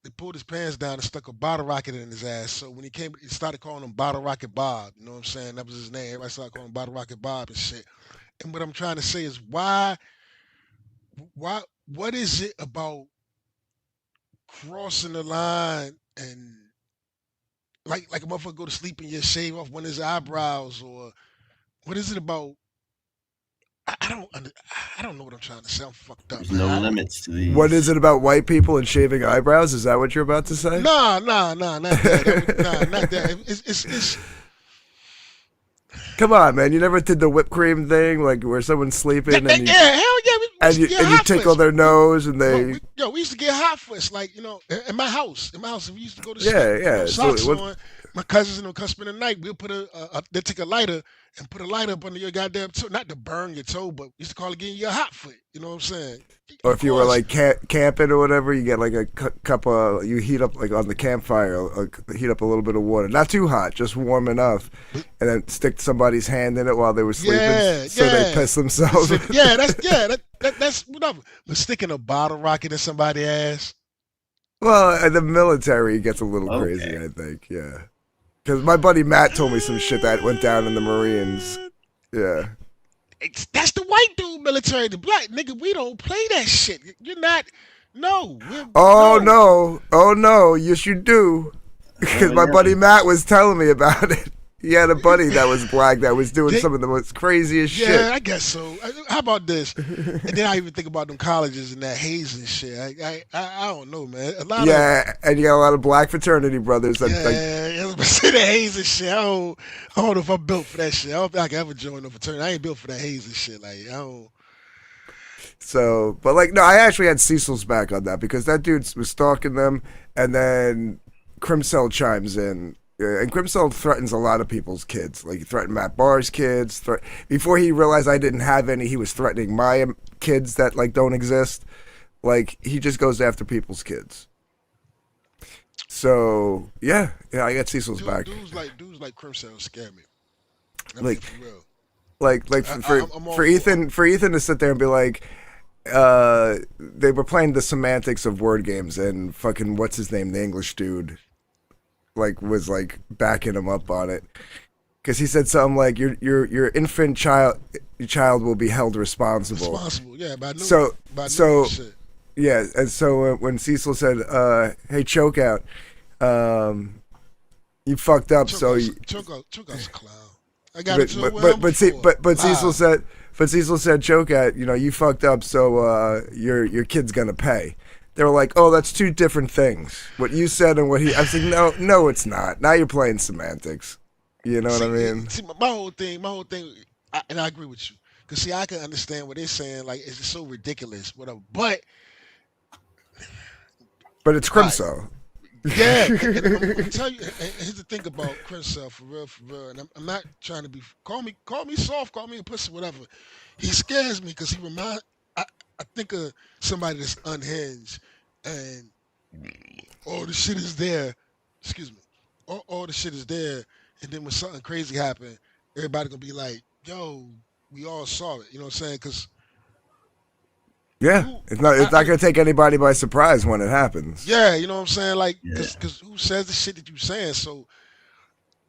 They pulled his pants down and stuck a bottle rocket in his ass. So when he started calling him Bottle Rocket Bob. You know what I'm saying? That was his name. Everybody started calling him Bottle Rocket Bob and shit. And what I'm trying to say is what is it about crossing the line and like a motherfucker go to sleep and just shave off one of his eyebrows, or what is it about? I don't know what I'm trying to say. I'm fucked up. There's no limits to these. What is it about white people and shaving eyebrows? Is that what you're about to say? Nah, not that. Not that. It's Come on, man. You never did the whipped cream thing, like where someone's sleeping and you, hell yeah. and you tickle their nose and they. We used to get hot foots, like in my house. We used to go to sleep. Yeah. Socks on. My cousins and them come spend the night. We'll put they take a lighter and put a lighter up under your goddamn toe, not to burn your toe, but we used to call it getting your hot foot. You know what I'm saying? Or if you were like camping or whatever, you get like a cup of, you heat up like on the campfire, heat up a little bit of water, not too hot, just warm enough, and then stick somebody's hand in it while they were sleeping, they piss themselves. That's whatever. But sticking a bottle rocket in somebody's ass. Well, the military gets a little crazy, I think. Yeah. Because my buddy Matt told me some shit that went down in the Marines. Yeah. That's the white dude military. The black nigga, we don't play that shit. You're not. No. Oh, no. Yes, you do. Because my buddy Matt was telling me about it. He had a buddy that was black that was doing some of the most craziest shit. Yeah, I guess so. How about this? And then I even think about them colleges and that hazing shit. I don't know, man. And you got a lot of black fraternity brothers. That, the hazing shit. I don't know if I'm built for that shit. I don't think I can ever join no fraternity. I ain't built for that hazing shit. Like, I don't. So, but like, no, I actually had Cecil's back on that because that dude was stalking them, and then Crimsell chimes in. And Crimsell threatens a lot of people's kids. Like, he threatened Matt Barr's kids. Before he realized I didn't have any, he was threatening my kids that, like, don't exist. Like, he just goes after people's kids. So, yeah, I got Cecil's back. Dudes like Crimsell scare me. Like, for Ethan to sit there and be like, they were playing the semantics of word games, and fucking, what's his name, the English dude, like, was like backing him up on it, because he said something like your infant child will be held responsible. Yeah, by yeah, and so when Cecil said, "Hey, choke out, you fucked up," choke out's a clown. I got it. But Cecil said, choke out, you fucked up, so your kid's gonna pay. They were like, "Oh, that's two different things. What you said and what he." I was like, "No, it's not. Now you're playing semantics." You know what I mean? See, my whole thing, and I agree with you. Cause see, I can understand what they're saying. Like, it's so ridiculous, whatever. But it's Crimsell. Yeah, and I'm gonna tell you. And here's the thing about Crimsell, for real. And I'm not trying to be. Call me soft. Call me a pussy, whatever. He scares me because he I think of somebody that's unhinged, and all the shit is there. Excuse me. All the shit is there, and then when something crazy happen, everybody gonna be like, "Yo, we all saw it." You know what I'm saying? Because it's not gonna take anybody by surprise when it happens. Yeah, you know what I'm saying? Like, because who says the shit that you saying? So,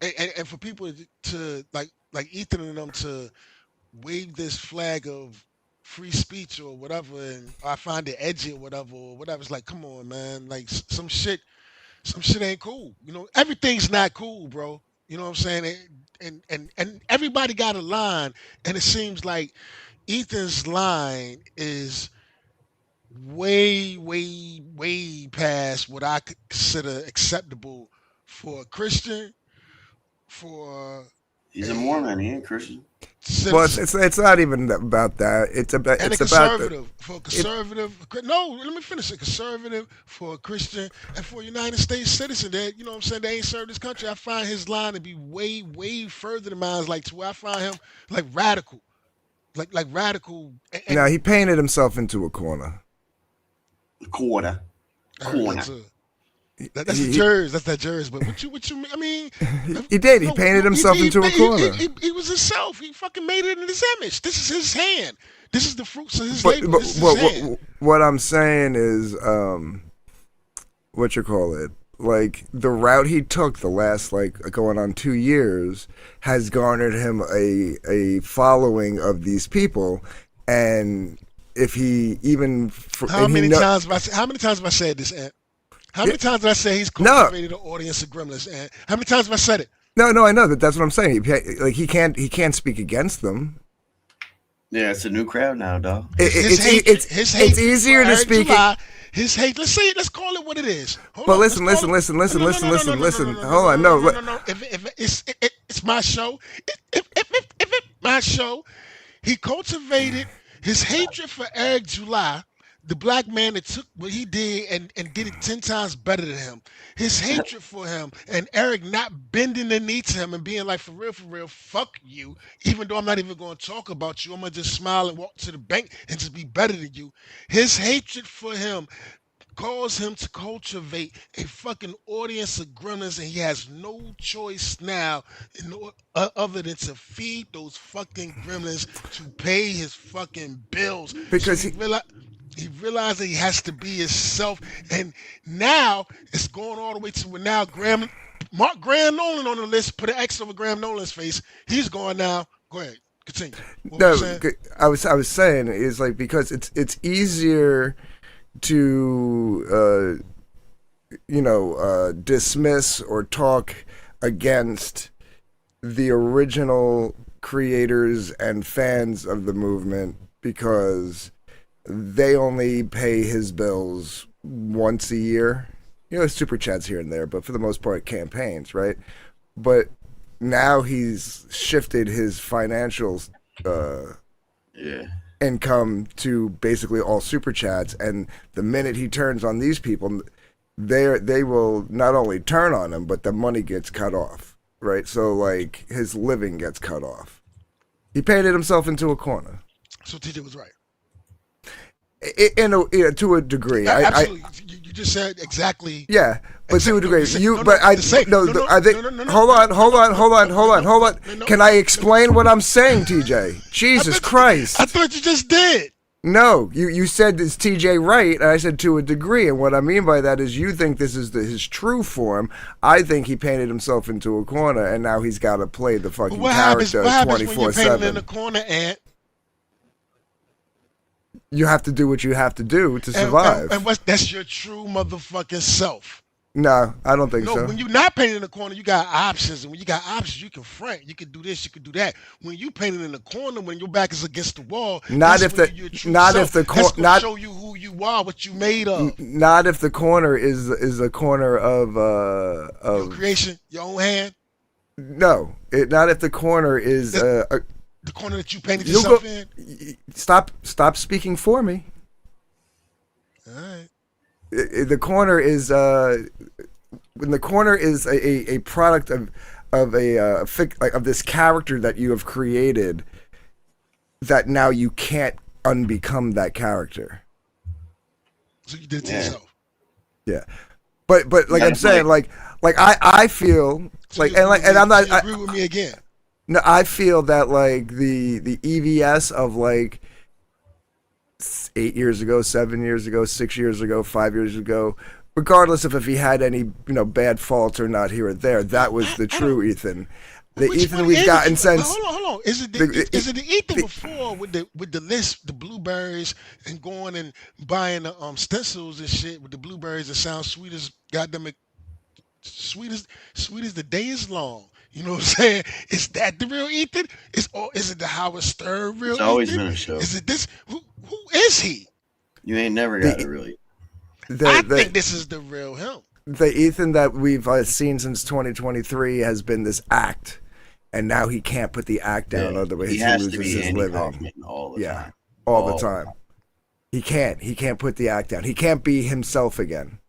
and for people to like Ethan and them to wave this flag of free speech or whatever, and I find it edgy or whatever. It's like, come on, man. Like, some shit some shit ain't cool. You know, everything's not cool, bro. You know what I'm saying? And everybody got a line, and it seems like Ethan's line is way, way, way past what I could consider acceptable for a Christian, for He's a a Mormon. He ain't Christian. Well, citizen, it's not even about that. It's about and a it's about the conservative. For a conservative, no, let me finish. A conservative, for a Christian, and for a United States citizen that, you know what I'm saying, they ain't served this country. I find his line to be way, way further than mine. Like, to where I find him like radical. Like radical. now he painted himself into a corner. Quarter. That's the Jers. That's that Jers. But what you mean? I mean, He did. He painted himself into a corner. He was himself. He fucking made it in his image. This is his hand. This is the fruits of his But, labor. but This is his hand. what I'm saying is, what you call it? Like the route he took the last going on 2 years has garnered him a following of these people, and if he even How many times have I said this, Ant? How many times did I say he's cultivated an audience of gremlins, Ant? How many times have I said it? No, I know that's what I'm saying. He can't speak against them. Yeah, it's a new crowd now, dog. It's easier to speak. His hate. Let's call it what it is. But listen. Hold on, no. If it's my show. If it's my show, he cultivated his hatred for Eric July, the black man that took what he did and did it 10 times better than him. His hatred for him and Eric not bending the knee to him and being like, for real, fuck you. Even though I'm not even going to talk about you, I'm going to just smile and walk to the bank and just be better than you. His hatred for him caused him to cultivate a fucking audience of gremlins, and he has no choice now other than to feed those fucking gremlins to pay his fucking bills. Because he realized that he has to be himself, and now it's going all the way to where now Mark Graham Nolan on the list. Put an X over Graham Nolan's face. He's going now. Go ahead, continue. I was saying is like, because it's easier to dismiss or talk against the original creators and fans of the movement because they only pay his bills once a year. Super chats here and there, but for the most part, campaigns, right? But now he's shifted his financial income to basically all super chats, and the minute he turns on these people, they will not only turn on him, but the money gets cut off, right? So like his living gets cut off. He painted himself into a corner. So TJ was right. To a degree. Absolutely. You just said exactly. Yeah, but to a degree. Hold on. Can I explain what I'm saying, TJ? Jesus Christ. I thought you just did. No, you said is TJ right, and I said to a degree, and what I mean by that is you think this is his true form. I think he painted himself into a corner, and now he's got to play the fucking character 24/7. What happens when you're painted in a corner, Ant? You have to do what you have to do to survive. And that's your true motherfucking self. No, I don't think so. No, when you're not painted in the corner, you got options. And when you got options, you can front. You can do this, you can do that. When you painted in the corner, when your back is against the wall, not if the corner show you who you are, what you made of. Not if the corner is a corner of your creation, your own hand. No, not if the corner is the corner that you painted yourself in. Stop speaking for me. All right. The corner is when the corner is a product of this character that you have created, that now you can't unbecome that character. So you did it to yourself. Yeah, but like I'm saying, like I feel so like and I'm not. You agree with me again? No, I feel that like the EVS of like 8 years ago, 7 years ago, 6 years ago, 5 years ago, regardless of if he had any bad faults or not here or there, that was the true Ethan. The Ethan we've gotten since. Hold on. Is it the Ethan before with the list, the blueberries, and going and buying the stencils and shit with the blueberries that sound sweet as goddamn sweet as the day is long. You know what I'm saying? Is that the real Ethan? Is it the Howard Stern real It's always Ethan? been a show. Is it this? Who is he? You ain't never got it really. I think this is the real him. The Ethan that we've seen since 2023 has been this act, and now he can't put the act down. Otherwise, he has loses to be his Andy living. Kaufman all the time. All the time. He can't. He can't put the act down. He can't be himself again.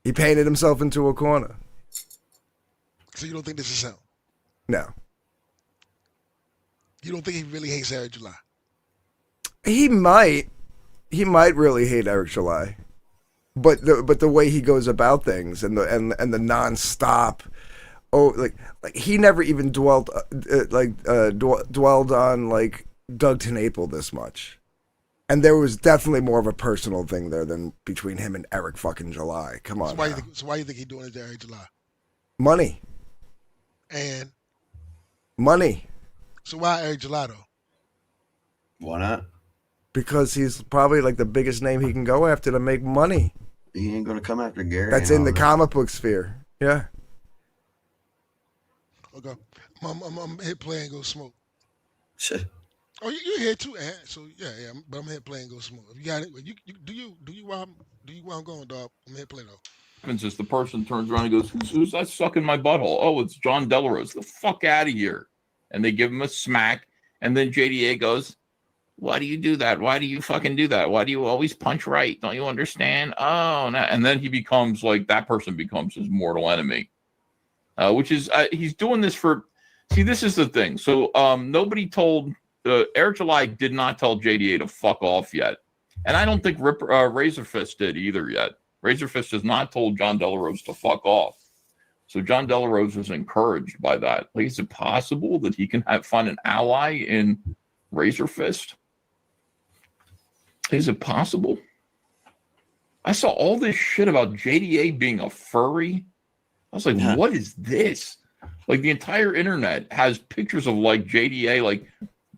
He painted himself into a corner. So you don't think this is him? No. You don't think he really hates Eric July? He might. He might really hate Eric July. But the way he goes about things and the nonstop, like he never even dwelled on like Doug TenNapel this much, and there was definitely more of a personal thing there than between him and Eric fucking July. Come on. So why you think he's doing it to Eric July? Money. And money. So why Eric July though? Why not? Because he's probably like the biggest name he can go after to make money. He ain't gonna come after Gary. That's in the comic book sphere. Yeah. Okay. I'm here playing Go Smoke. Shit. Oh, you're here too, Ant. So yeah. But I'm here playing Go Smoke. If you got it, you do you while I'm going, dog. I'm here play though. Happens is the person turns around and goes, "Who's that sucking my butthole?" Oh, it's John Delarose. The fuck out of here! And they give him a smack, and then JDA goes, "Why do you do that? Why do you fucking do that? Why do you always punch right? Don't you understand?" Oh, no. And then he becomes like that person becomes his mortal enemy, which is he's doing this for. See, this is the thing. So nobody told Eric July did not tell JDA to fuck off yet, and I don't think Razorfist did either yet. Razorfist has not told John Delarose to fuck off. So John Delarose is encouraged by that. Like, is it possible that he can find an ally in Razorfist? Is it possible? I saw all this shit about JDA being a furry. I was like, what is this? Like, the entire internet has pictures of like JDA like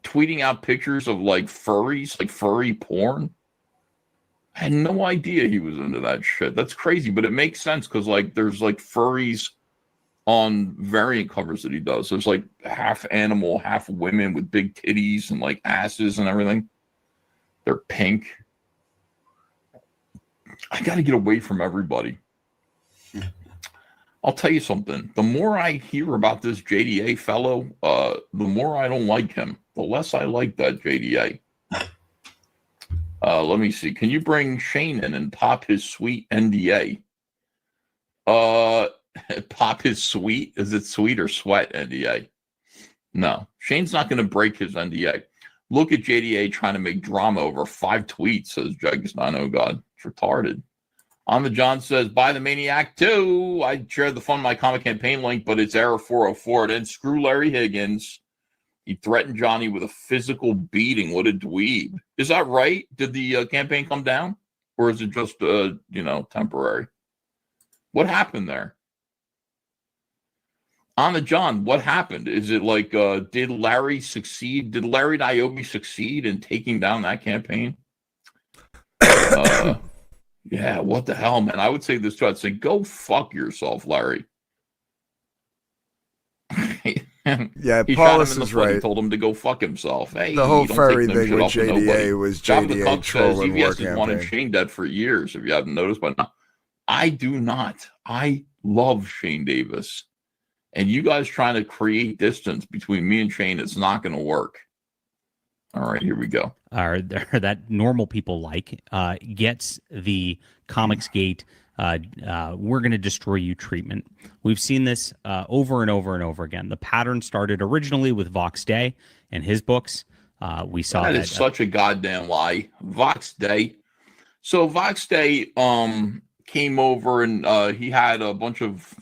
tweeting out pictures of like furries, like furry porn. I had no idea he was into that shit. That's crazy, but it makes sense because like there's like furries on variant covers that he does. There's like half animal, half women with big titties and like asses and everything. They're pink. I got to get away from everybody. I'll tell you something. The more I hear about this JDA fellow, the more I don't like him. The less I like that JDA. Let me see. Can you bring Shane in and pop his sweet NDA? Pop his sweet? Is it sweet or sweat NDA? No. Shane's not going to break his NDA. Look at JDA trying to make drama over 5 tweets, says Jagistan. Oh, God. It's retarded. On the John says, buy the Maniac 2. I shared the Fund My Comic campaign link, but it's error 404. Then screw Larry Higgins. He threatened Johnny with a physical beating. What a dweeb. Is that right? Did the campaign come down? Or is it just, temporary? What happened there? On the John, what happened? Is it like, did Larry succeed? Did Larry Niobe succeed in taking down that campaign? Yeah, what the hell, man? I would say this too. I'd say, go fuck yourself, Larry. Yeah, he Paulus shot him in the is foot right. and told him to go fuck himself. Hey, the whole don't furry take no thing shit with off of nobody. JDA was Jabba the JDA Cup says trolling war EVS has wanted campaign. Shane dead for years, if you haven't noticed by now. I do not. I love Shane Davis. And you guys trying to create distance between me and Shane, it's not going to work. All right, here we go. That normal people like gets the Comicsgate we're going to destroy you treatment. We've seen this over and over and over again. The pattern started originally with Vox Day and his books. We saw that is such a goddamn lie. Vox Day. So Vox Day came over and he had a bunch of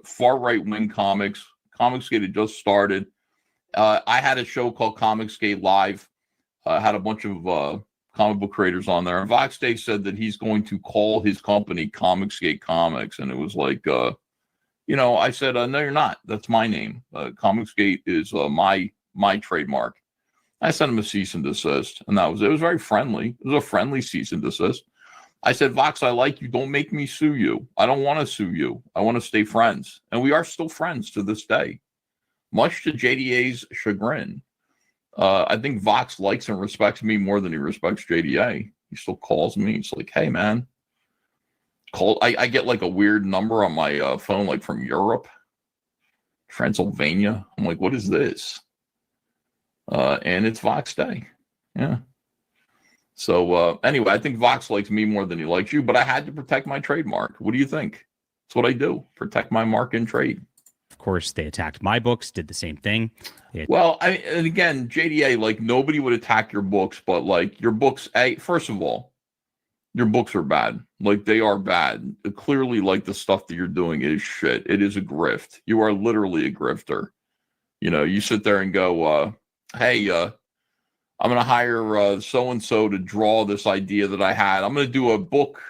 far right wing comics. Comicsgate had just started. I had a show called Comicsgate Live. Had a bunch of comic book creators on there. And Vox Day said that he's going to call his company Comicsgate Comics. And it was like, I said, no, you're not. That's my name. Comicsgate is my trademark. I sent him a cease and desist. And it was very friendly. It was a friendly cease and desist. I said, Vox, I like you. Don't make me sue you. I don't want to sue you. I want to stay friends. And we are still friends to this day, much to JDA's chagrin. I think Vox likes and respects me more than he respects JDA. He still calls me. He's like, hey, man. I get like a weird number on my phone, like from Europe, Transylvania. I'm like, what is this? And it's Vox Day. Yeah. So anyway, I think Vox likes me more than he likes you, but I had to protect my trademark. What do you think? That's what I do. Protect my mark in trade. Of course, they attacked my books, did the same thing. Well, and again, JDA, like nobody would attack your books, but like your books, first of all, your books are bad. Like they are bad. Clearly, like the stuff that you're doing is shit. It is a grift. You are literally a grifter. You know, you sit there and go, hey, I'm going to hire so-and-so to draw this idea that I had. I'm going to do a book.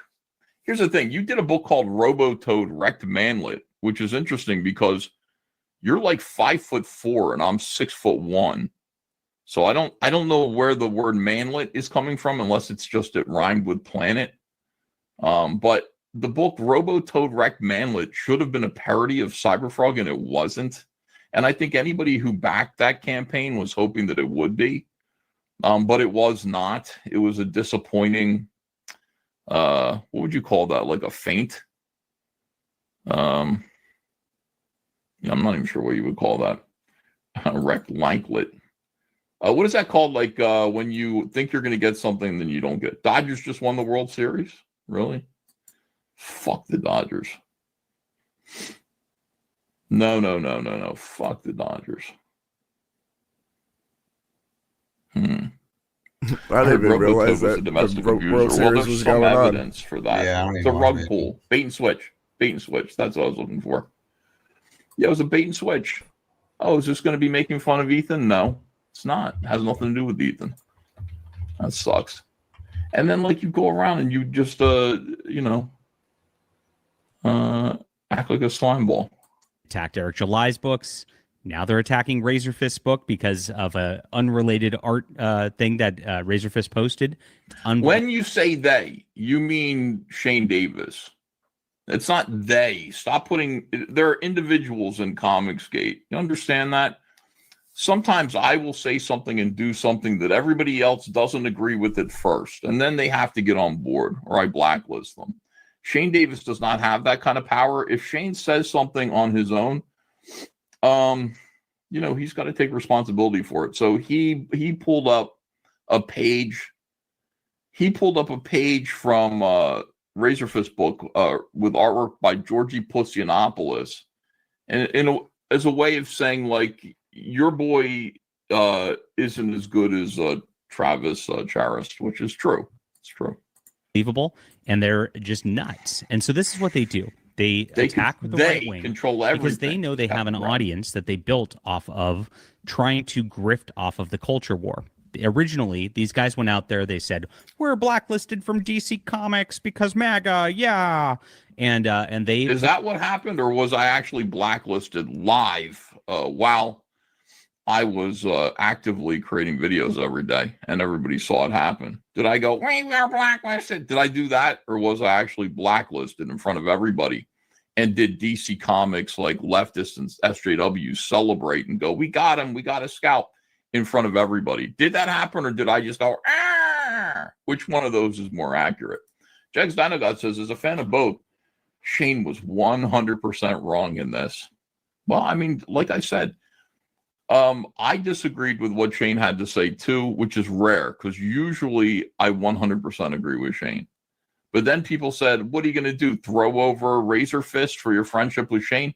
Here's the thing. You did a book called Robo-Toad Wrecked Manlet, which is interesting because you're like 5'4" and I'm 6'1". So I don't know where the word manlet is coming from unless it's just it rhymed with planet. But the book Robo-Toad Wrecked Manlet should have been a parody of Cyberfrog, and it wasn't. And I think anybody who backed that campaign was hoping that it would be. But it was not. It was a disappointing, what would you call that? Like a feint? I'm not even sure what you would call that. Rectlanklet. What is that called? Like when you think you're going to get something, then you don't get. Dodgers just won the World Series? Really? Fuck the Dodgers. No. Fuck the Dodgers. I didn't even realize that the World Series was going on. Evidence for that. Yeah, it's a rug pull. Bait and switch. That's what I was looking for. Yeah, it was a bait and switch. Oh, is this going to be making fun of Ethan? No, it's not. It has nothing to do with Ethan. That sucks. And then, like, you go around and you just, act like a slime ball. Attacked Eric July's books. Now they're attacking Razorfist's book because of a unrelated art thing that Razorfist posted. When you say they, you mean Shane Davis. It's not they. Stop putting. There are individuals in Comicsgate. You understand that? Sometimes I will say something and do something that everybody else doesn't agree with at first, and then they have to get on board, or I blacklist them. Shane Davis does not have that kind of power. If Shane says something on his own, he's got to take responsibility for it. So he pulled up a page. He pulled up a page from Razorfist book with artwork by Georgie Pussianopoulos, and as a way of saying, like, your boy isn't as good as Travis Charest, which is true. It's true. Believable, and they're just nuts. And so this is what they do. They attack with the right wing, control everything, because they know they have an audience that they built off of trying to grift off of the culture war. Originally, these guys went out there. They said, we're blacklisted from DC Comics because MAGA, yeah. And they... Is that what happened, or was I actually blacklisted live while I was actively creating videos every day and everybody saw it happen? Did I go, we are blacklisted? Did I do that, or was I actually blacklisted in front of everybody? And did DC Comics, like leftists and SJWs, celebrate and go, we got him, we got a scalp in front of everybody? Did that happen, or did I just go, ah? Which one of those is more accurate? Jegs Dinogot says, as a fan of both, Shane was 100% wrong in this. Well, I mean, like I said, I disagreed with what Shane had to say too, which is rare because usually I 100% agree with Shane. But then people said, what are you going to do? Throw over Razor Fist for your friendship with Shane?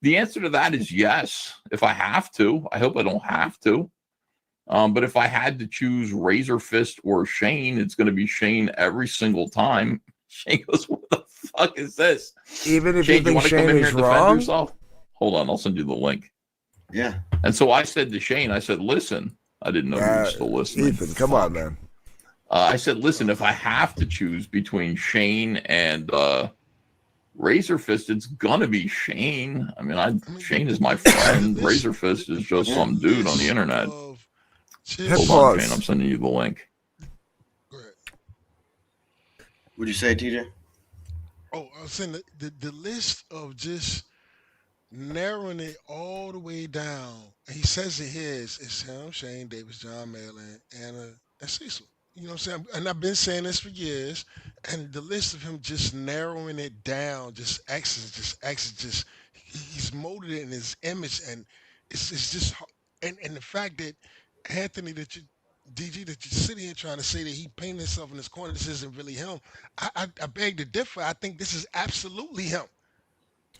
The answer to that is yes, if I have to. I hope I don't have to. But if I had to choose Razor Fist or Shane, it's going to be Shane every single time. Shane goes, what the fuck is this? Even if Shane, you think want to Shane come in here is and defend wrong? yourself? Hold on, I'll send you the link. Yeah. And so I said to Shane, I said, listen, I didn't know you were still listening. Ethan, come on, man. I said, listen, if I have to choose between Shane and Razor Fist, it's gonna be Shane. I mean, Shane is my friend. Razor Fist is just some dude on the internet. Hold on, Shane, I'm sending you the link. What'd you say, TJ? Oh, I was saying the list of just narrowing it all the way down. And he says it here is him, Shane, Davis, John Malin, Anna, and Cecil. You know what I'm saying? And I've been saying this for years. And the list of him just narrowing it down, just he's molded it in his image, and it's just and the fact that Anthony that you. DG, that you're sitting here trying to say that he painted himself in this corner, this isn't really him. I beg to differ. I think this is absolutely him.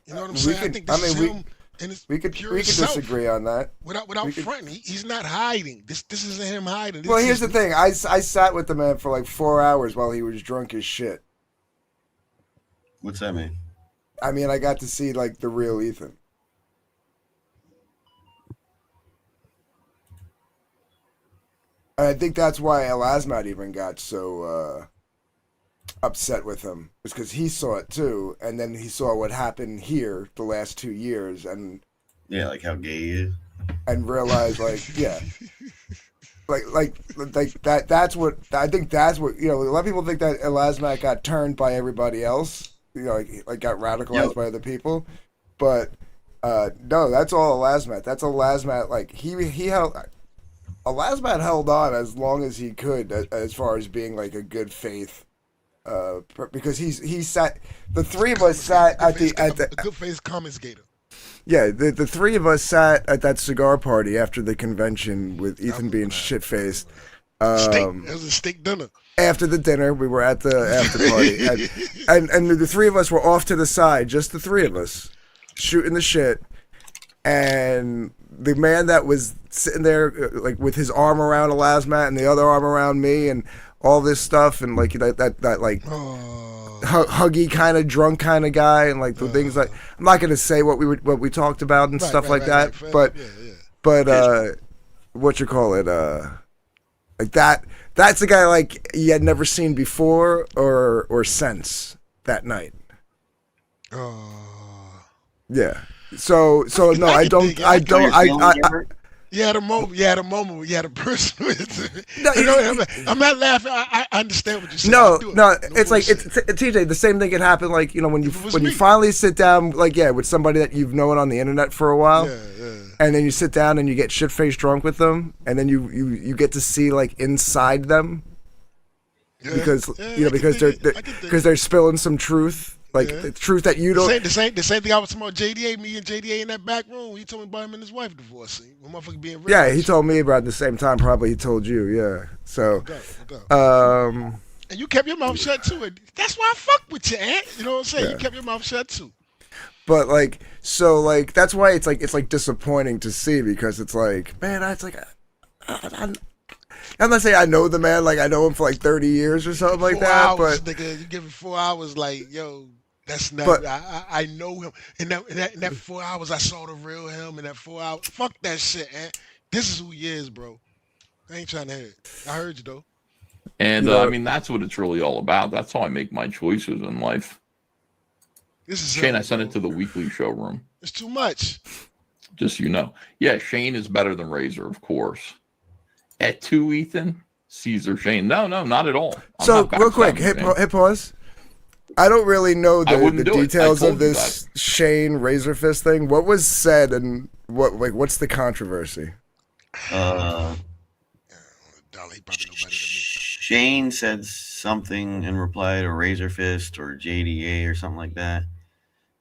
You know what I'm saying? I think this is him in his we could purest self. disagree on that. Without fronting, he's not hiding. This isn't him hiding. Well, here's the thing. I sat with the man for like 4 hours while he was drunk as shit. What's that mean? I mean, I got to see like the real Ethan. And I think that's why El Asmat even got so upset with him, was because he saw it too, and then he saw what happened here the last 2 years, and Yeah, like how gay he is. and realized like yeah, like that. That's what I think. That's what A lot of people think that El Asmat got turned by everybody else. Like got radicalized by other people, but no, that's all El Asmat. That's El Asmat. Like he held. Elasmat held on as long as he could, as far as being like a good faith, because he sat. The three of us sat at the good face Comicsgate. Yeah, the three of us sat at that cigar party after the convention with Ethan being shit faced. It was a steak dinner. After the dinner, we were at the after party, and the three of us were off to the side, just the three of us, shooting the shit, and the man that was sitting there like with his arm around Elasmat and the other arm around me and all this stuff and like that like huggy kind of drunk kind of guy and like the things like I'm not gonna say what we talked about and stuff like that, but what you call it like that's a guy like you had never seen before or since that night. Yeah. So no, I don't. You had a moment. You had a person. I'm not laughing. I understand what you're saying. No. It's like it's TJ. The same thing can happen. Like when you finally sit down, like with somebody that you've known on the internet for a while, and then you sit down and you get shit faced drunk with them, and then you get to see like inside them, because they're spilling some truth. Like the truth that you don't. The same thing I was talking about JDA. Me and JDA in that back room. He told me about him and his wife divorcing. When motherfucker being rich. Yeah, he told me about it at the same time. Probably he told you. Yeah. So. And you kept your mouth shut too. And that's why I fuck with you, Ant. You know what I'm saying? Yeah. You kept your mouth shut too. But like, so like that's why it's like disappointing to see, because it's like, man, it's like. I'm not saying I know the man, like I know him for like 30 years or something like that. Hours, but nigga, you give him 4 hours, like yo. That's not. But, I know him. In that 4 hours, I saw the real him. In that 4 hours, fuck that shit, man. This is who he is, bro. I ain't trying to hear it. I heard you though. And I mean, that's what it's really all about. That's how I make my choices in life. This is Shane. I sent it to the weekly showroom. It's too much. Just yeah, Shane is better than Razor, of course. At 2, Ethan, Caesar, Shane. No, not at all. So real quick, hit pause. I don't really know the details of this Shane Razor Fist thing. What was said and what's the controversy? Shane said something in reply to Razor Fist or JDA or something like that,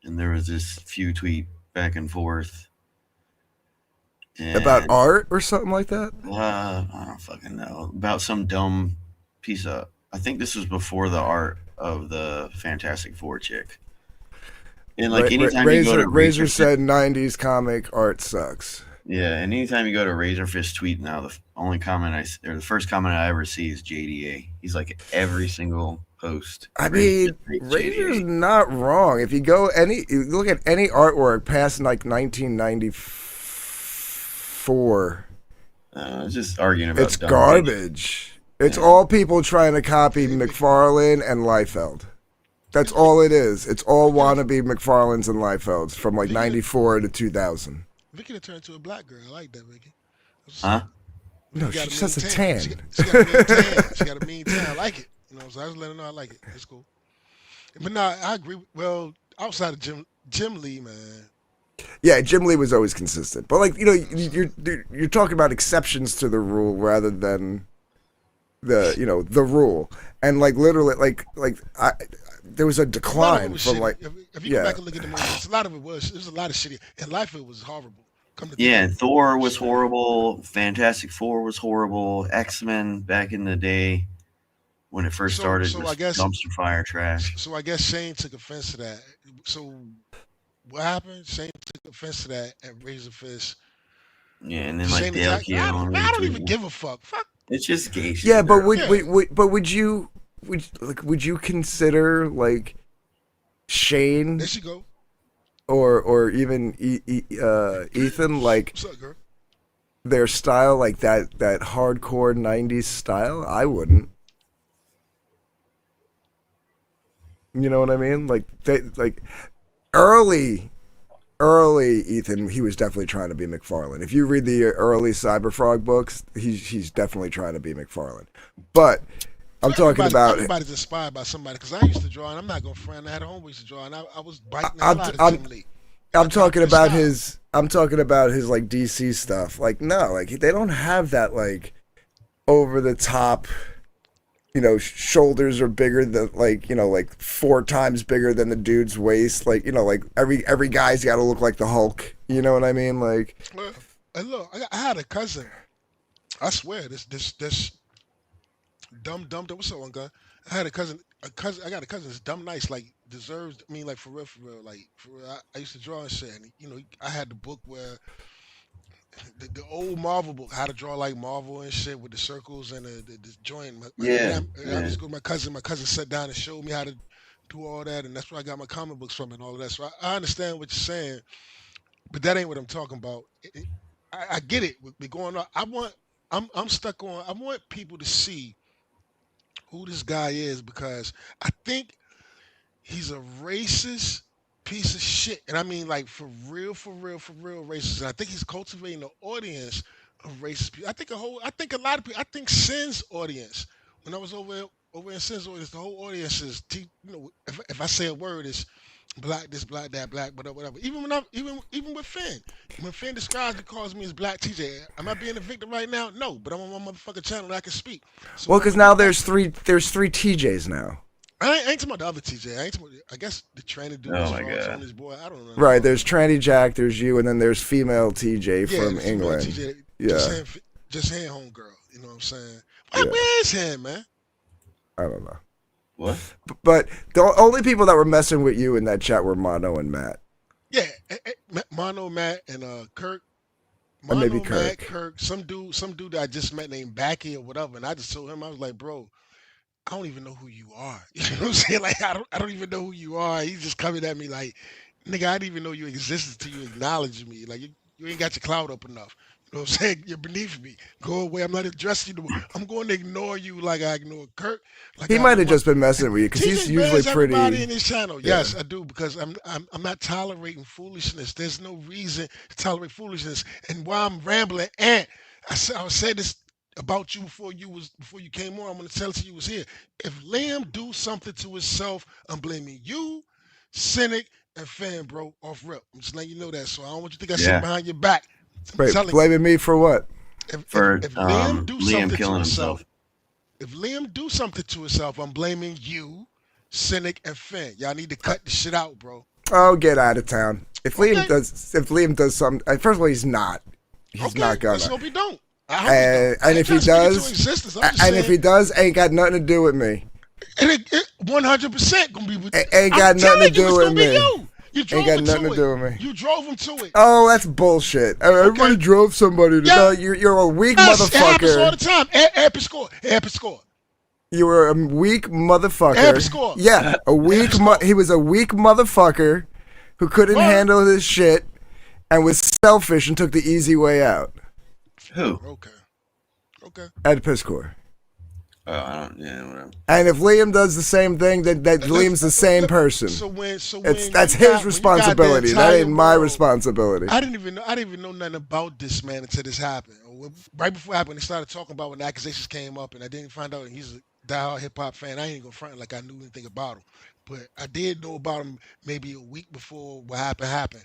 and there was this few tweet back and forth. And, about art or something like that? I don't fucking know. About some dumb piece of. I think this was before the art of the Fantastic Four chick. And like anytime you go to Razor said 90s comic art sucks. Yeah, and anytime you go to Razor Fist tweet now, the first comment I ever see is JDA. He's like every single post. I mean, Razor's not wrong. If you look at any artwork past like 1994, it's just arguing about. It's garbage. It's all people trying to copy McFarlane and Liefeld. That's all it is. It's all wannabe McFarlanes and Liefelds from like 94 to 2000. Vicky to turn into a black girl. I like that, Vicky. Huh? No, she just has a tan. She got a mean tan. I like it. You know, so I just let him know I like it. It's cool. But nah, I agree. Well, outside of Jim Lee, man. Yeah, Jim Lee was always consistent, but like you're talking about exceptions to the rule rather than the rule, and like literally there was a decline from like if you go back and look at the movies, a lot of it was a lot of shitty, and life it was horrible. Yeah, Thor was horrible. Fantastic Four was horrible. X-Men back in the day when it first started was I guess, dumpster fire trash. So I guess Shane took offense to that. So what happened? Shane took offense to that and raised a fist. Yeah, and then like Dale Keown. I don't even give a fuck. Fuck. It's just gay shit. Yeah, but would you consider like Shane? There she go. Or even Ethan, like what's up, girl? Their style, like that hardcore '90s style? I wouldn't. You know what I mean? Like early Ethan, he was definitely trying to be McFarlane. If you read the early Cyberfrog books, he's definitely trying to be McFarlane. But I'm talking about everybody's inspired by somebody, because I used to draw, and I'm not gonna front. I had a homie used to draw, and I was biting the hell out of Jim Lee. I'm talking about his like DC stuff. Like no, like they don't have that like over the top. Shoulders are bigger than like 4 times bigger than the dude's waist. Like like every guy's got to look like the Hulk. You know what I mean? Like, and look, I had a cousin. I swear, this dumb. What's up, one guy? I had a cousin. I got a cousin that's dumb nice. Like deserves. I mean, like for real. Like for real. I used to draw and shit. And I had the book where. The old Marvel book, how to draw like Marvel and shit with the circles and the joint. I just go to my cousin. My cousin sat down and showed me how to do all that, and that's where I got my comic books from and all of that. So I understand what you're saying, but that ain't what I'm talking about. I get it. We're going on. I'm stuck on. I want people to see who this guy is, because I think he's a racist piece of shit, and I mean like for real racist. And I think he's cultivating an audience of racist people. I think a lot of people. I think Sin's audience. When I was over in Sin's audience, the whole audience is, if I say a word, it's black this, black that, black whatever. Even with Finn, when Finn describes and calls me as Black TJ, am I being a victim right now? No, but I'm on my motherfucking channel and I can speak. So well, because now there's three TJs now. I ain't talking about the other TJ. I guess the trainer dude was on this boy. I don't know. Right, there's Tranny Jack, there's you, and then there's female TJ from England. TJ, yeah. Just hand home girl. You know what I'm saying? Where is him, man? I don't know. What? But the only people that were messing with you in that chat were Mono and Matt. Yeah, Mono, Matt, and Kirk. Mono, or maybe Kirk. Matt, Kirk. Some dude that I just met named Backy or whatever, and I just told him, I was like, bro, I don't even know who you are. You know what I'm saying? Like, I don't even know who you are. He's just coming at me like, nigga, I didn't even know you existed till you acknowledge me. Like, you ain't got your clout up enough. You know what I'm saying? You're beneath me. Go away. I'm not addressing you. I'm going to ignore you like I ignore Kirk. Like he might have just been messing with you because he's usually pretty. Everybody in his channel. Yeah. Yes, I do, because I'm not tolerating foolishness. There's no reason to tolerate foolishness. And while I'm rambling, and I said this about you before you came on. I'm gonna tell it to you was here. If Liam do something to himself, I'm blaming you, Cynic, and Fan, bro, off rip. I'm just letting you know that. So I don't want you to think I sit behind your back. Wait, blaming me for what? If Liam do something killing to himself. If Liam do something to himself, I'm blaming you, Cynic, and Fan. Y'all need to cut the shit out, bro. Oh, get out of town. If Liam does something, first of all, he's not. He's not gonna. Let's hope he don't. And if he does, ain't got nothing to do with me. It 100% gonna be with. Ain't got nothing to do with me. You drove ain't got nothing to do with me. You drove him to it. Oh, that's bullshit. Everybody drove somebody to that. You're a weak motherfucker. It happens all the time. Epic score. You were a weak motherfucker. Epic score. Yeah, a weak. He was a weak motherfucker who couldn't handle his shit and was selfish and took the easy way out. Who? Okay. Ed Piscor. Oh, I don't. Yeah, whatever. And if Liam does the same thing, that Liam's the same person. That's his responsibility. That ain't my responsibility. I didn't even know nothing about this man until this happened. Right before it happened, they started talking about when the accusations came up, and I didn't find out he's diehard hip hop fan. I ain't gonna front like I knew anything about him, but I did know about him maybe a week before what happened.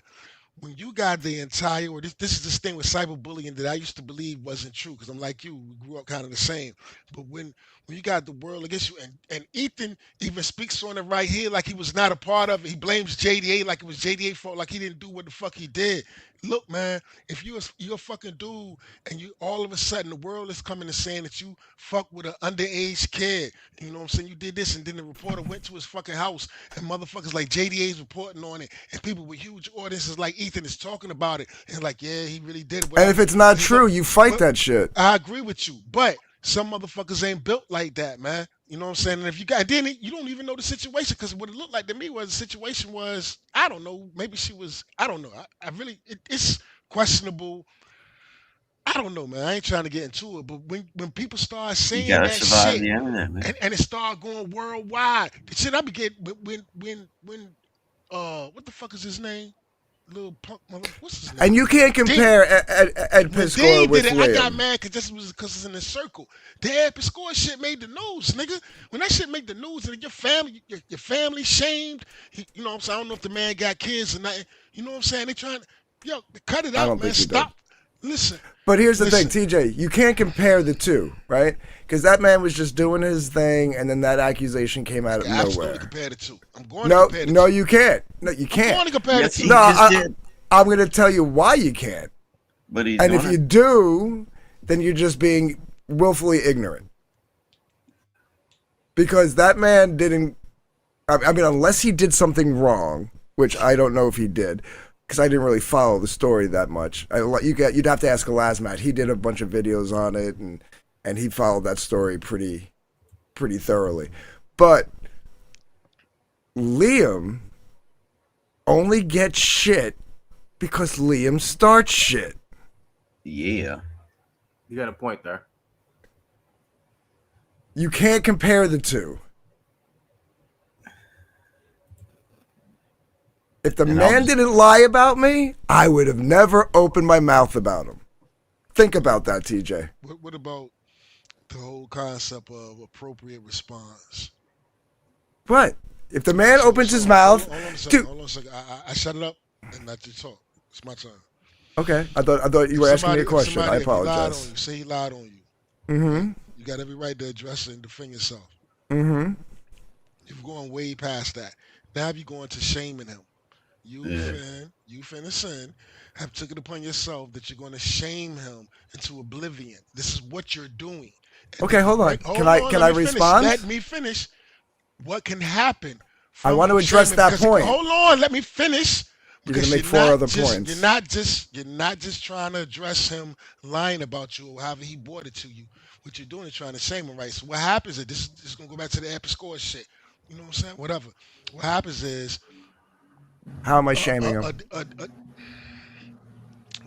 When you got the entire, or this is this thing with cyberbullying that I used to believe wasn't true because I'm like you, we grew up kind of the same. But when you got the world against you, and Ethan even speaks on it right here like he was not a part of it. He blames JDA like it was JDA fault, like he didn't do what the fuck he did. Look, man, if you're a fucking dude and you all of a sudden the world is coming and saying that you fuck with an underage kid, you know what I'm saying? You did this, and then the reporter went to his fucking house, and motherfuckers like JDA's reporting on it, and people with huge audiences like Ethan is talking about it, and like, yeah, he really did it. And if it's not true, you fight that shit. I agree with you, but some motherfuckers ain't built like that, man. You know what I'm saying? And if you got, then you don't even know the situation, because what it looked like to me was the situation was, I don't know, maybe she was, I don't know. I really, it's questionable. I don't know, man. I ain't trying to get into it, but when people start You saying gotta that survive shit the internet, man. and it start going worldwide, the shit I be getting when what the fuck is his name? Little punk mother, what's his name? And you can't compare Ed When Piscor Dean with did it, I got Liam. mad because this was because it's in a circle. The Ed Piscor shit made the news, nigga. When that shit make the news and your family shamed, you know what I'm saying? I don't know if the man got kids or nothing. You know what I'm saying? They trying, yo, cut it I out, don't man. think he Stop. Listen. But here's the thing, Listen. TJ, you can't compare the two, right? Because that man was just doing his thing, and then that accusation came out of Absolutely nowhere. compare the two. I'm going to No, compare the no, two. you can't. No, you I'm can't. going to compare Yes, the he two. No, just did. I'm going to tell you why you can't. But he's And doing if you it. do, then you're just being willfully ignorant. Because that man didn't, I mean, unless he did something wrong, which I don't know if he did, because I didn't really follow the story that much. You'd have to ask Elasmat. He did a bunch of videos on it, and he followed that story pretty thoroughly. But Liam only gets shit because Liam starts shit. Yeah. You got a point there. You can't compare the two. If the man didn't lie about me, I would have never opened my mouth about him. Think about that, TJ. What about the whole concept of appropriate response? What? If the man opens his mouth, Hold on a second. dude. Hold on a second. I shut it up and let you talk. It's my turn. Okay, I thought you were asking me a question. I If he lied on apologize. you, say he lied on you. Mm-hmm. You got every right to address it and defend yourself. Mm-hmm. You've gone way past that. Now you're going to shaming him. You finna sin, have took it upon yourself that you're going to shame him into oblivion. This is what you're doing. And Okay, hold on. right, Can I let me respond? Finish. Let me finish. What can happen? I want to from address shaming? that Because- point. Hold on, let me finish. You're gonna Because make four not other just- points. You're not just trying to address him lying about you or however he brought it to you. What you're doing is trying to shame him, right? So what happens is this is gonna go back to the episode shit. You know what I'm saying? Whatever. What happens is How am I shaming him?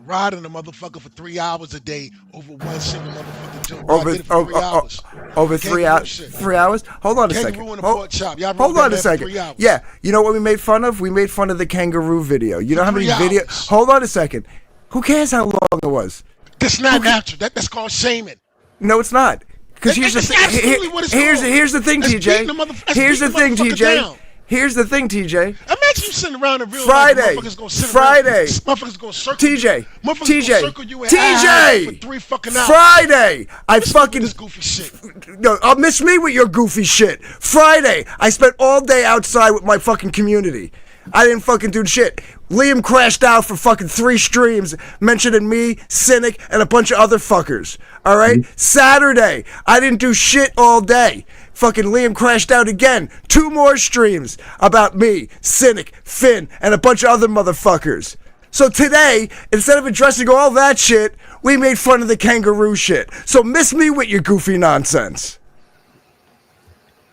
riding a motherfucker for 3 hours a day over one single motherfucking joke. Over I did it for 3 hours. over Kangaroo 3 hours. shit. 3 hours. Hold on a Kangaroo second. in a pork chop. Y'all Hold rode on that a man for second. 3 hours. Yeah, you know what we made fun of? We made fun of the kangaroo video. You know how many 3 video? hours. Hold on a second. Who cares how long it was? That's not natural. That's called shaming. No, it's not. Because here's the That's thing. absolutely what it's Here's called. here's the thing, That's TJ. beating the motherf- Here's the that's beating thing, the motherfucker TJ. down. Here's the thing, TJ. Imagine you sitting around in real Friday. life. Motherfuckers gonna sit Friday. around. Motherfuckers gonna circle TJ. you. Motherfuckers TJ. gonna circle you and TJ. for 3 fucking hours. Friday. I This fucking goofy shit. no. I'll miss me with your goofy shit. Friday. I spent all day outside with my fucking community. I didn't fucking do shit. Liam crashed out for fucking 3 streams, mentioning me, Cynic, and a bunch of other fuckers. All right? Saturday, I didn't do shit all day. Fucking Liam crashed out again. 2 more streams about me, Cynic, Finn, and a bunch of other motherfuckers. So today, instead of addressing all that shit, we made fun of the kangaroo shit. So miss me with your goofy nonsense.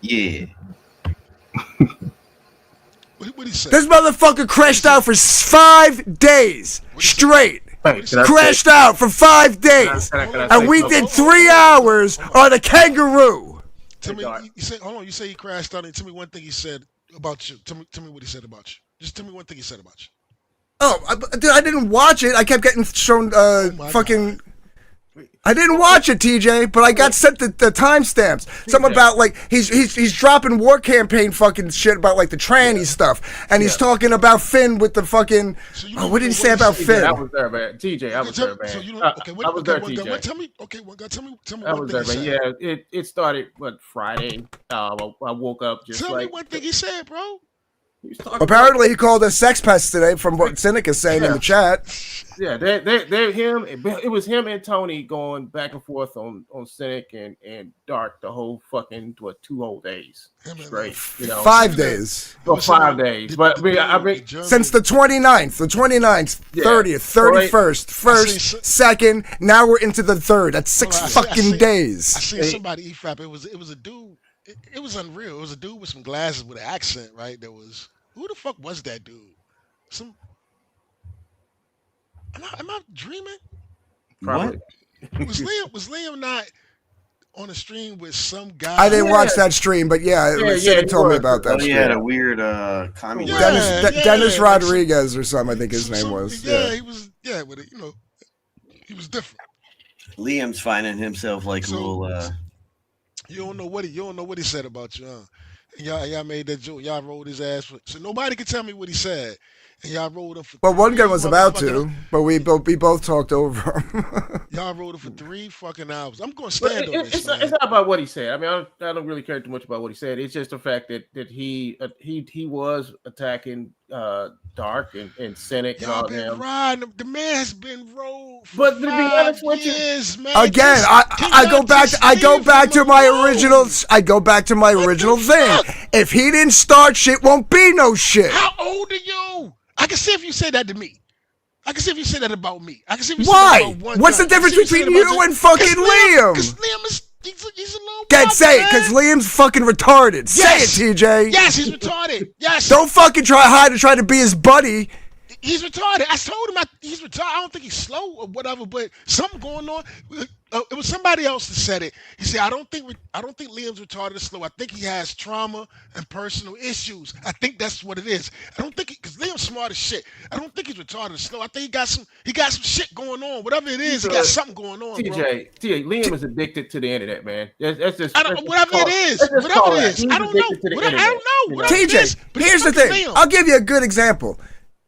Yeah. What he say? This motherfucker crashed out for 5 days straight. Hey, can I Crashed say- out for 5 days. Can I And say we something? did 3 hours on a kangaroo. Tell me, Doc. you say, hold on. You say he crashed out. And tell me one thing he said about you. Tell me what he said about you. Just tell me one thing he said about you. Oh, dude, I didn't watch it. I kept getting shown my fucking. I didn't watch it, TJ, but I got sent the timestamps. Something about like he's dropping war campaign fucking shit about like the tranny stuff, and he's talking about Finn with the fucking. What did he say about Finn? I was there, man. TJ, I was there, man. So you don't, I was there, TJ. Tell me. Okay, one guy, tell me. I was there, man. Yeah, it started Friday. I woke up just tell me one thing he said, bro. Apparently, he called us sex pests today, from what Cynic is saying in the chat. Yeah, they're him. It was him and Tony going back and forth on Cynic and Dark the whole fucking 2 whole days straight. 5 days. For 5 days, but I mean since the 29th, 30th, 31st, 1st, 2nd. Now we're into the 3rd. That's 6 fucking days. I seen somebody EFAP. It was a dude. It was unreal. It was a dude with some glasses with an accent, right? Who the fuck was that dude? Am I dreaming? Probably. Was Liam not on a stream with some guy? I didn't watch that stream, but Cynic told me about that. He had a weird comedy. Dennis Rodriguez or something, I think his name was. Yeah, he was. Yeah, but he was different. Liam's finding himself like a little. You don't know what he said about you, huh? And y'all made that joke. Y'all rolled his ass. So nobody could tell me what he said. And y'all rolled him for. Well, one guy was about to, but we both talked over him. Y'all rolled him for 3 fucking hours. I'm gonna stand on this. It's not about what he said. I mean, I don't really care too much about what he said. It's just the fact that he was attacking Dark and Cynic and all them. Riding. The man has been rolled for but to be honest with years, man. Again, I go back to my original. I go back to my original thing. If he didn't start shit, won't be no shit. How old are you? I can see if you say that to me. I can see if you say that about me. I can see if you Why? say that about one What's guy. the difference between you and fucking Liam? Because Liam is he's a little. Can't say it because Liam's fucking retarded. Yes. Say it, TJ. Yes, he's retarded. Yes. Don't fucking try to be his buddy. He's retarded. I told him he's retarded. I don't think he's slow or whatever, but something going on. It was somebody else that said it. He said, "I don't think Liam's retarded or slow. I think he has trauma and personal issues. I think that's what it is. I don't think because Liam's smart as shit. I don't think he's retarded or slow. I think he got some shit going on. Whatever it is, he got something going on." TJ, Liam is addicted to the internet, man. That's just whatever it is. I don't know. TJ, here's the thing. I'll give you a good example.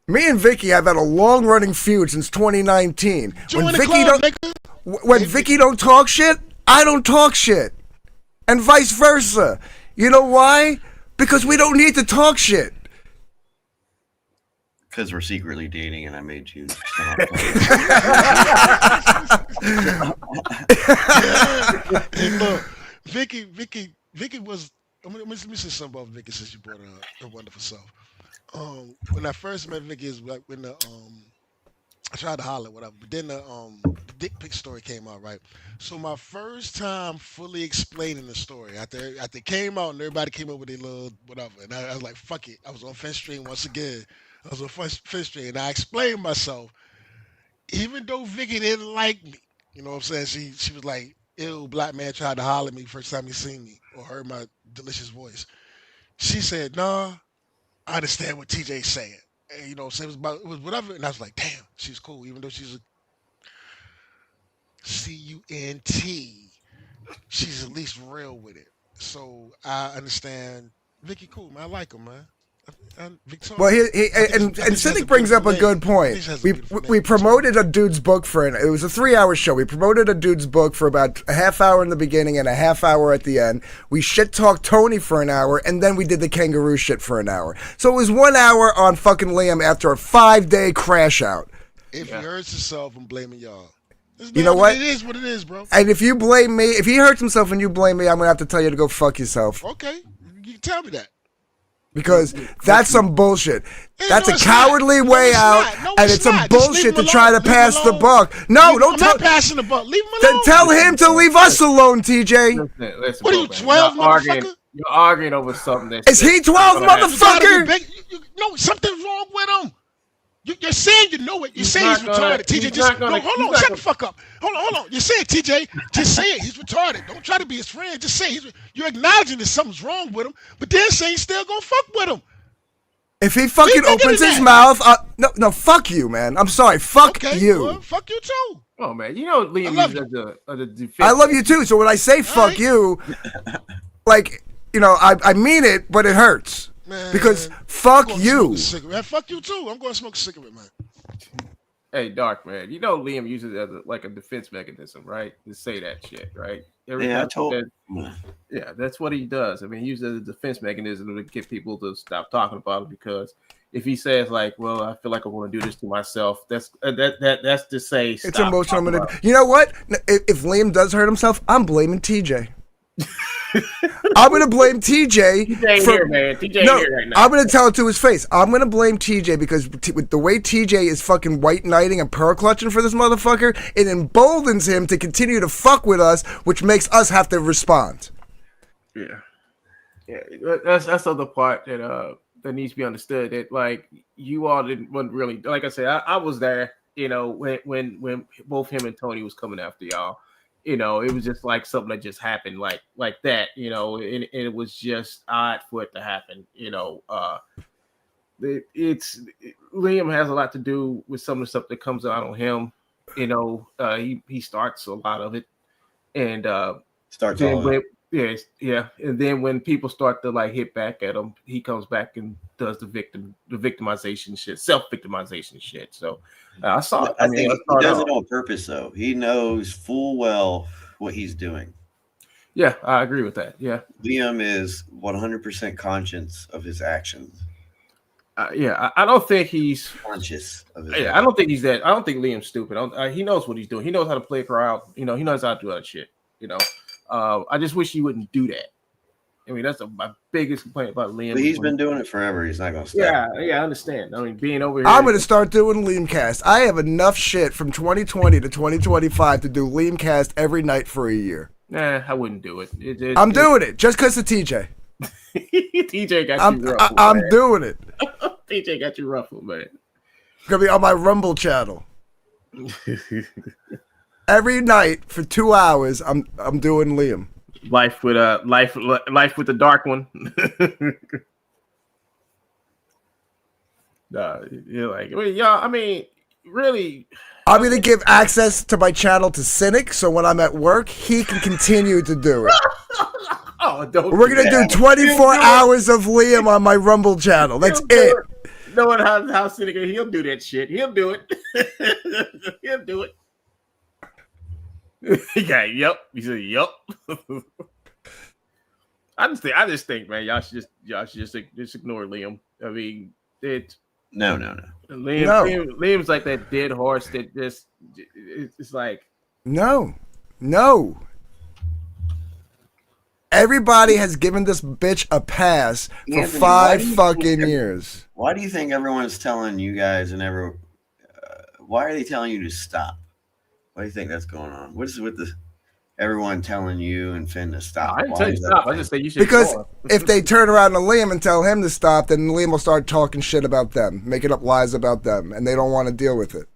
Me and Vicky have had a long-running feud since 2019. When Vicky don't talk shit, I don't talk shit, and vice versa. You know why? Because we don't need to talk shit. Because we're secretly dating, and I made you stop. Hey, look, Vicky was. Let me say something about Vicky since you brought her wonderful self. When I first met Vicky is like when I tried to holler, whatever, but then the dick pic story came out, right? So my first time fully explaining the story after it came out and everybody came up with their little whatever, and I was like, fuck it. I was on Fifth Street once again. I was on Fifth Street, and I explained myself. Even though Vicky didn't like me, you know what I'm saying? She was like, ew, black man tried to holler at me first time he seen me or heard my delicious voice. She said, nah, I understand what TJ's saying. And, you know, so it was whatever. And I was like, damn, she's cool, even though she's a C-U-N-T. She's at least real with it. So I understand. Vicky, cool, man. I like her, man. Well, and Cynic brings up a good point. We promoted a dude's book it was a 3-hour show. We promoted a dude's book for about a half hour in the beginning and a half hour at the end. We shit talked Tony for an hour, and then we did the kangaroo shit for an hour. So it was 1 hour on fucking Liam after a 5-day crash out. If he hurts himself, I'm blaming y'all. You know what? It is what it is, bro. And if you blame me, if he hurts himself and you blame me, I'm gonna have to tell you to go fuck yourself. Okay, you can tell me that. Because that's some bullshit. That's a cowardly way out, and it's some bullshit to try to pass the buck. No, don't tell. I'm not passing the buck. Leave him alone. Then tell him to leave us alone, TJ. Listen, what are you, 12, motherfucker? You're arguing over something. Is he 12, motherfucker? No, something's wrong with him. You're saying you know it. You're saying he's retarded. TJ, hold on. Shut the fuck up. Hold on. You're saying, TJ, just say it. He's retarded. Don't try to be his friend. Just say you're acknowledging that something's wrong with him, but then say he's still gonna fuck with him. If he fucking opens his mouth, no, fuck you, man. I'm sorry. Fuck you. Well, fuck you too. Oh man, you know Liam love uses as a defense. I love you too. So when I say fuck you, like, you know, I mean it, but it hurts. Man, Because I'm fuck going to you. smoke a cigarette. Fuck you too. I'm going to smoke a cigarette, man. Hey, Dark man, you know Liam uses it as like a defense mechanism, right? To say that shit, right? Every Yeah, I time told. yeah, that's what he does. I mean, he uses it as a defense mechanism to get people to stop talking about it, because if he says like, "Well, I feel like I want to do this to myself," that's that's to say It's stop emotional. talking about it. You know what? If Liam does hurt himself, I'm blaming TJ. I'm gonna blame TJ. TJ ain't here, man. TJ ain't No, here right now. I'm gonna tell it to his face. I'm gonna blame TJ because with the way TJ is fucking white knighting and pearl clutching for this motherfucker, it emboldens him to continue to fuck with us, which makes us have to respond. Yeah, that's the other part that that needs to be understood. That like you all wasn't really, like I said, I was there. You know, when both him and Tony was coming after y'all. You know, it was just like something that just happened like that. You know, and it was just odd for it to happen. You know, Liam has a lot to do with some of the stuff that comes out on him. You know, he starts a lot of it, and Starts then all that. yeah, and then when people start to like hit back at him, he comes back and does the victimization shit, self-victimization shit. So I saw it. I think he does off. it on purpose, though. He knows full well what he's doing. Yeah, I agree with that. Yeah, Liam is 100% conscious of his actions. yeah, I don't think he's Conscious of his yeah, I don't think he's that. I don't think Liam's stupid. He knows what he's doing. He knows how to play a crowd. You know, he knows how to do that shit. You know, I just wish he wouldn't do that. I mean, that's my biggest complaint about Liam. But he's been doing it forever. He's not going to stop. Yeah, I understand. I mean, being over here. I'm gonna start doing Liamcast. I have enough shit from 2020 to 2025 to do Liamcast every night for a year. Nah, I wouldn't do it. I'm doing it just because of TJ. TJ got you ruffled. I'm man. doing it. TJ got you ruffled, man. It's gonna be on my Rumble channel. Every night for 2 hours, I'm doing Liam. Life with the dark one. You're like, well, y'all. I mean, really. I'm gonna give access to my channel to Cynic, so when I'm at work, he can continue to do it. Oh, don't. We're gonna do 24 hours of Liam on my Rumble channel. That's it. Knowing how Cynic is, he'll do that shit. He'll do it. He'll do it. Yeah. Yep. He said, "Yep." I just think, man, y'all should just ignore Liam. I mean, No. Liam's like that dead horse that just it's like No. Everybody has given this bitch a pass for Anthony, 5 fucking years. Why do you think everyone's telling you guys why are they telling you to stop? Why do you think that's going on? What is it with everyone telling you and Finn to stop? I didn't tell you to stop. I just say you should. Because if they turn around to Liam and tell him to stop, then Liam will start talking shit about them, making up lies about them, and they don't want to deal with it.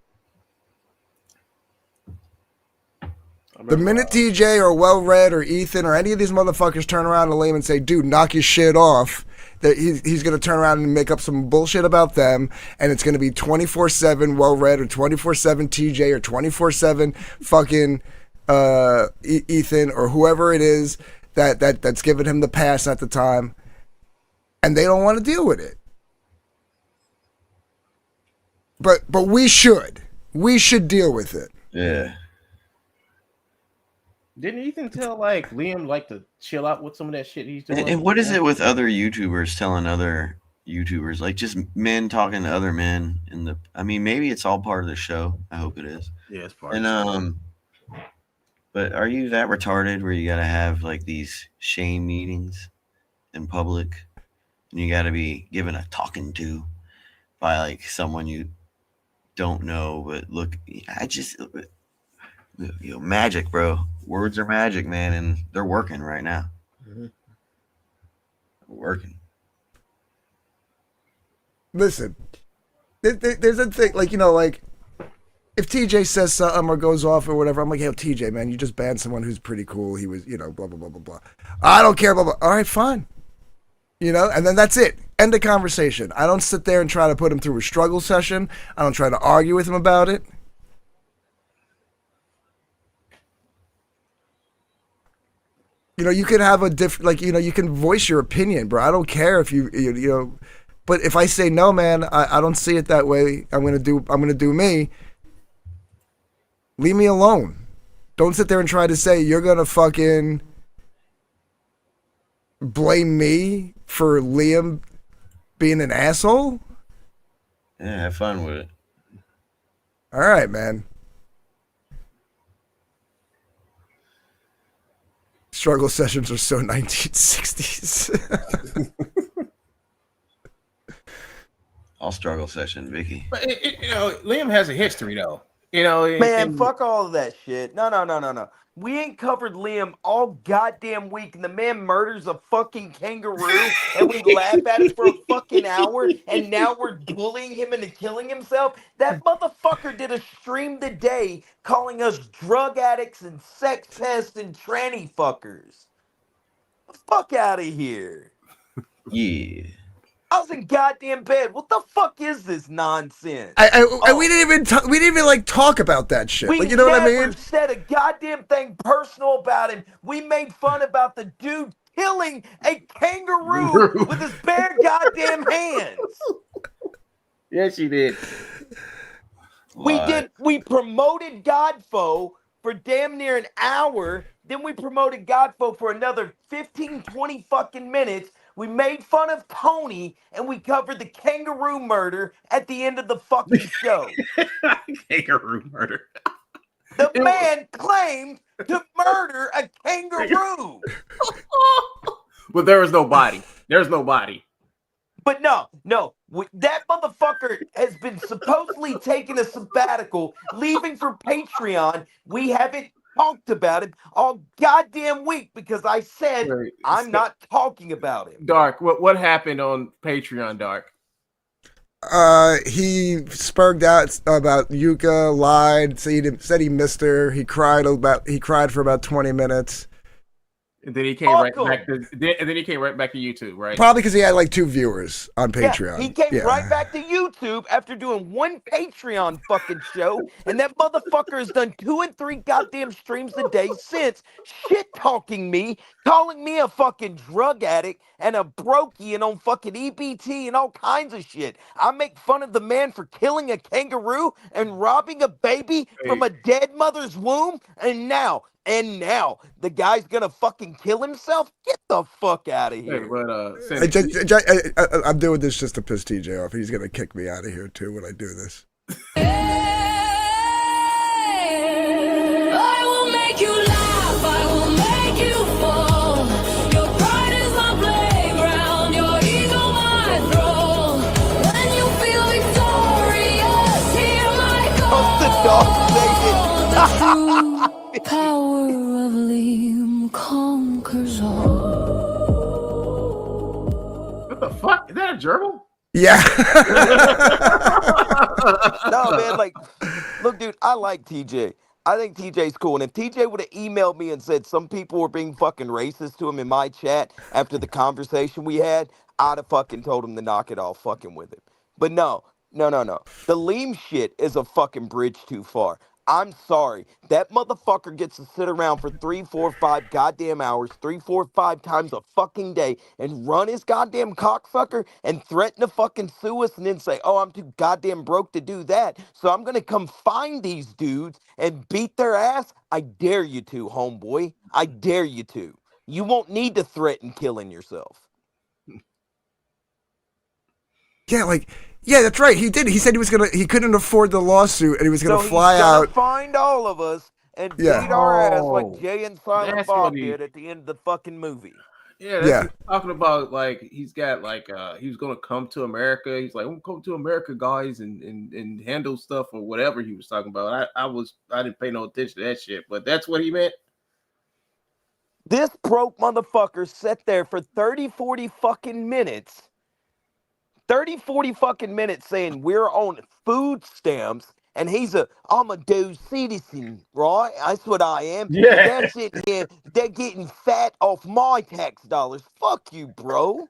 The minute TJ or Well Read or Ethan or any of these motherfuckers turn around to Liam and say, dude, knock your shit off, that he's going to turn around and make up some bullshit about them, and it's going to be 24/7 Well Read or 24/7 TJ or 24/7 fucking Ethan or whoever it is that's giving him the pass at the time, and they don't want to deal with it. But we should deal with it. Yeah. Didn't Ethan tell like Liam like to chill out with some of that shit he's doing? And what is it with other YouTubers telling other YouTubers, like just men talking to other men I mean, maybe it's all part of the show. I hope it is. Yeah, it's part of of the show. But are you that retarded where you gotta have like these shame meetings in public and you gotta be given a talking to by like someone you don't know? But look, magic, bro. Words are magic, man, and they're working right now. Mm-hmm. Working. Listen, there's a thing, like, you know, like, if TJ says something or goes off or whatever, I'm like, hey, TJ, man, you just banned someone who's pretty cool. He was, you know, blah, blah, blah, blah, blah. I don't care, blah, blah. All right, fine. You know, and then that's it. End of conversation. I don't sit there and try to put him through a struggle session. I don't try to argue with him about it. You can have a different, like, you can voice your opinion, bro. I don't care if you. But if I say no, man, I don't see it that way. I'm gonna do me. Leave me alone. Don't sit there and try to say you're gonna fucking blame me for Liam being an asshole. Yeah, have fun with it. All right, man. Struggle sessions are so 1960s. I'll struggle session, Vicky. But Liam has a history though. Man, fuck all of that shit. No. We ain't covered Liam all goddamn week, and the man murders a fucking kangaroo, and we laugh at it for a fucking hour, and now we're bullying him into killing himself. That motherfucker did a stream today calling us drug addicts and sex pests and tranny fuckers. Fuck out of here. Yeah. I was in goddamn bed. What the fuck is this nonsense? We didn't even like talk about that shit. We Like, you know what I never mean? said a goddamn thing personal about him. We made fun about the dude killing a kangaroo with his bare goddamn hands. Yes, you did. We promoted Godfo for damn near an hour. Then we promoted Godfo for another 15, 20 fucking minutes. We made fun of Tony, and we covered the kangaroo murder at the end of the fucking show. Kangaroo murder. The man claimed to murder a kangaroo. But there was no body. There's no body. But no, that motherfucker has been supposedly taking a sabbatical, leaving for Patreon. We haven't talked about it all goddamn week because I said I'm not talking about him. Dark, what happened on Patreon, Dark? He spurged out about Yuka, lied, said he missed her. He cried for about 20 minutes. And then he came right back to YouTube, right? Probably because he had like 2 viewers on Patreon. Yeah, he came right back to YouTube after doing 1 Patreon fucking show, and that motherfucker has done 2 and 3 goddamn streams a day since, shit talking me, calling me a fucking drug addict and a brokey and on fucking EBT and all kinds of shit. I make fun of the man for killing a kangaroo and robbing a baby from a dead mother's womb, and now the guy's gonna fucking kill himself? Get the fuck out of here. I'm doing this just to piss TJ off. He's gonna kick me out of here too when I do this. I will make you laugh, I will make you fall. Your pride is my playground, your ego my throne. When you feel victorious, hear my call. The dog The true power of Liam conquers all. What the fuck? Is that a gerbil? Yeah. No, man, like, look, dude, I like TJ. I think TJ's cool. And if TJ would have emailed me and said some people were being fucking racist to him in my chat after the conversation we had, I'd have fucking told him to knock it off fucking with him. But no. The Liam shit is a fucking bridge too far. I'm sorry. That motherfucker gets to sit around for 3, 4, 5 goddamn hours, 3, 4, 5 times a fucking day and run his goddamn cocksucker and threaten to fucking sue us and then say, oh, I'm too goddamn broke to do that. So I'm going to come find these dudes and beat their ass. I dare you to, homeboy. I dare you to. You won't need to threaten killing yourself. Yeah, that's right. He did. He said he couldn't afford the lawsuit and he was gonna fly out. Find all of us and beat our ass like Jay and Silent Bob did at the end of the fucking movie. Yeah, that's what he's talking about. Like he's got he was gonna come to America. He's like, I'm gonna come to America, guys, and handle stuff or whatever he was talking about. I didn't pay no attention to that shit, but that's what he meant. This broke motherfucker sat there for 30, 40 fucking minutes. 30, 40 fucking minutes saying we're on food stamps and I'm a dude citizen, right? That's what I am. Yeah. They're getting fat off my tax dollars. Fuck you, bro.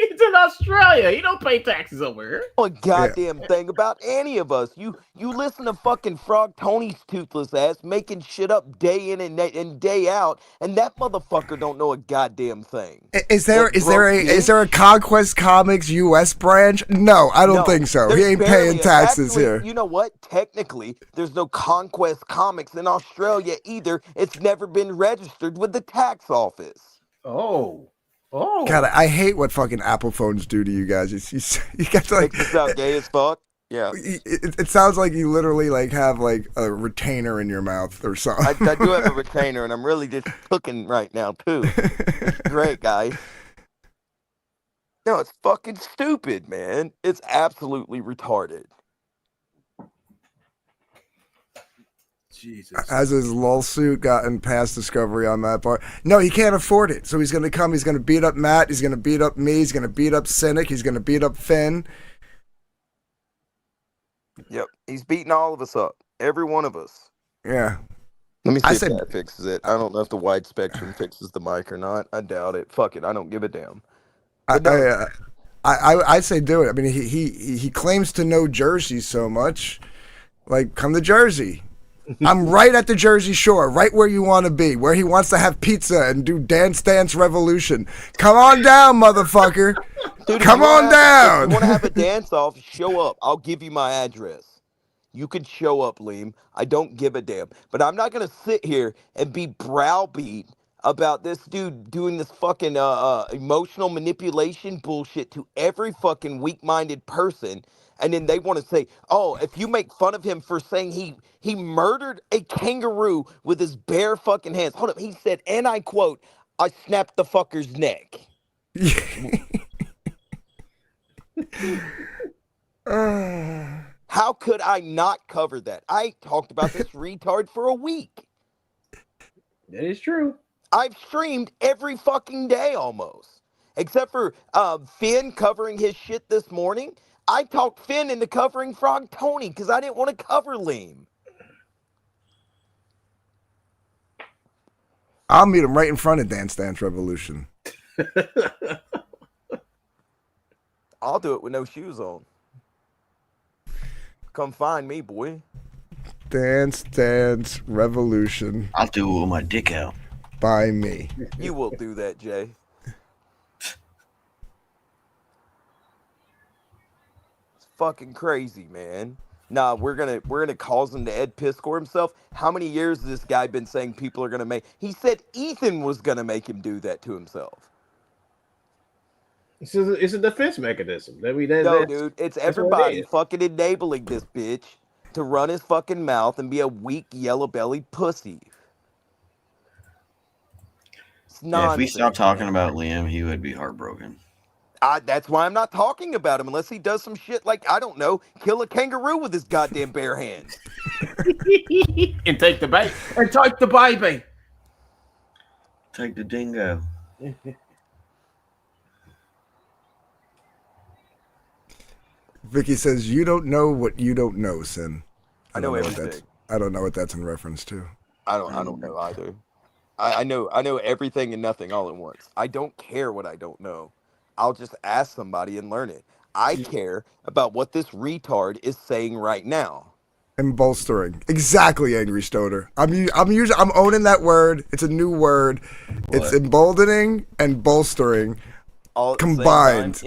He's in Australia. He don't pay taxes over here. A goddamn thing about any of us. You listen to fucking Frog Tony's toothless ass making shit up day in and day out, and that motherfucker don't know a goddamn thing. Is there a Conquest Comics U.S. branch? No, I don't think so. He ain't paying taxes here. You know what? Technically, there's no Conquest Comics in Australia either. It's never been registered with the tax office. Oh. God, I hate what fucking Apple phones do to you guys. You guys like makes it sound gay as fuck. Yeah, it sounds like you literally like have like a retainer in your mouth or something. I do have a retainer, and I'm really just cooking right now too. It's great, guys. No, it's fucking stupid, man. It's absolutely retarded. Jesus. Has his lawsuit gotten past discovery on that part? No, he can't afford it. So he's going to come. He's going to beat up Matt. He's going to beat up me. He's going to beat up Cynic. He's going to beat up Finn. Yep, he's beating all of us up. Every one of us. Yeah. Let me see if that fixes it. I don't know if the wide spectrum fixes the mic or not. I doubt it. Fuck it. I don't give a damn. I say do it. I mean, he claims to know Jersey so much. Like, come to Jersey. I'm right at the Jersey Shore, right where you want to be, where he wants to have pizza and do Dance Dance Revolution. Come on down, motherfucker. Dude, come on down. If you want to have a dance off, show up. I'll give you my address. You can show up, Liam. I don't give a damn. But I'm not going to sit here and be browbeat about this dude doing this fucking emotional manipulation bullshit to every fucking weak-minded person. And then they want to say, oh, if you make fun of him for saying he murdered a kangaroo with his bare fucking hands. Hold up. He said, and I quote, I snapped the fucker's neck. How could I not cover that? I talked about this retard for a week. That is true. I've streamed every fucking day almost. Except for Finn covering his shit this morning. I talked Finn into covering Frog Tony because I didn't want to cover Liam. I'll meet him right in front of Dance Dance Revolution. I'll do it with no shoes on. Come find me, boy. Dance Dance Revolution. I'll do it with my dick out. By me. You will do that, Jay. Fucking crazy, man. Nah, we're gonna cause him to Ed Piscor himself. How many years has this guy been saying people are gonna make? He said Ethan was gonna make him do that to himself. It's a defense mechanism. No, dude, it's everybody fucking enabling this bitch to run his fucking mouth and be a weak yellow-bellied pussy. It's Yeah, if we stopped talking about Liam, he would be heartbroken. That's why I'm not talking about him unless he does some shit like, I don't know, kill a kangaroo with his goddamn bare hands. And take the baby. And take the baby. Take the dingo. Vicky says, you don't know what you don't know, Sin. I know everything. I don't know what that's in reference to. I don't know either. I know everything and nothing all at once. I don't care what I don't know. I'll just ask somebody and learn it. I care about what this retard is saying right now. And bolstering. Exactly, Angry Stoner. I'm owning that word. It's a new word. What? It's emboldening and bolstering. All combined.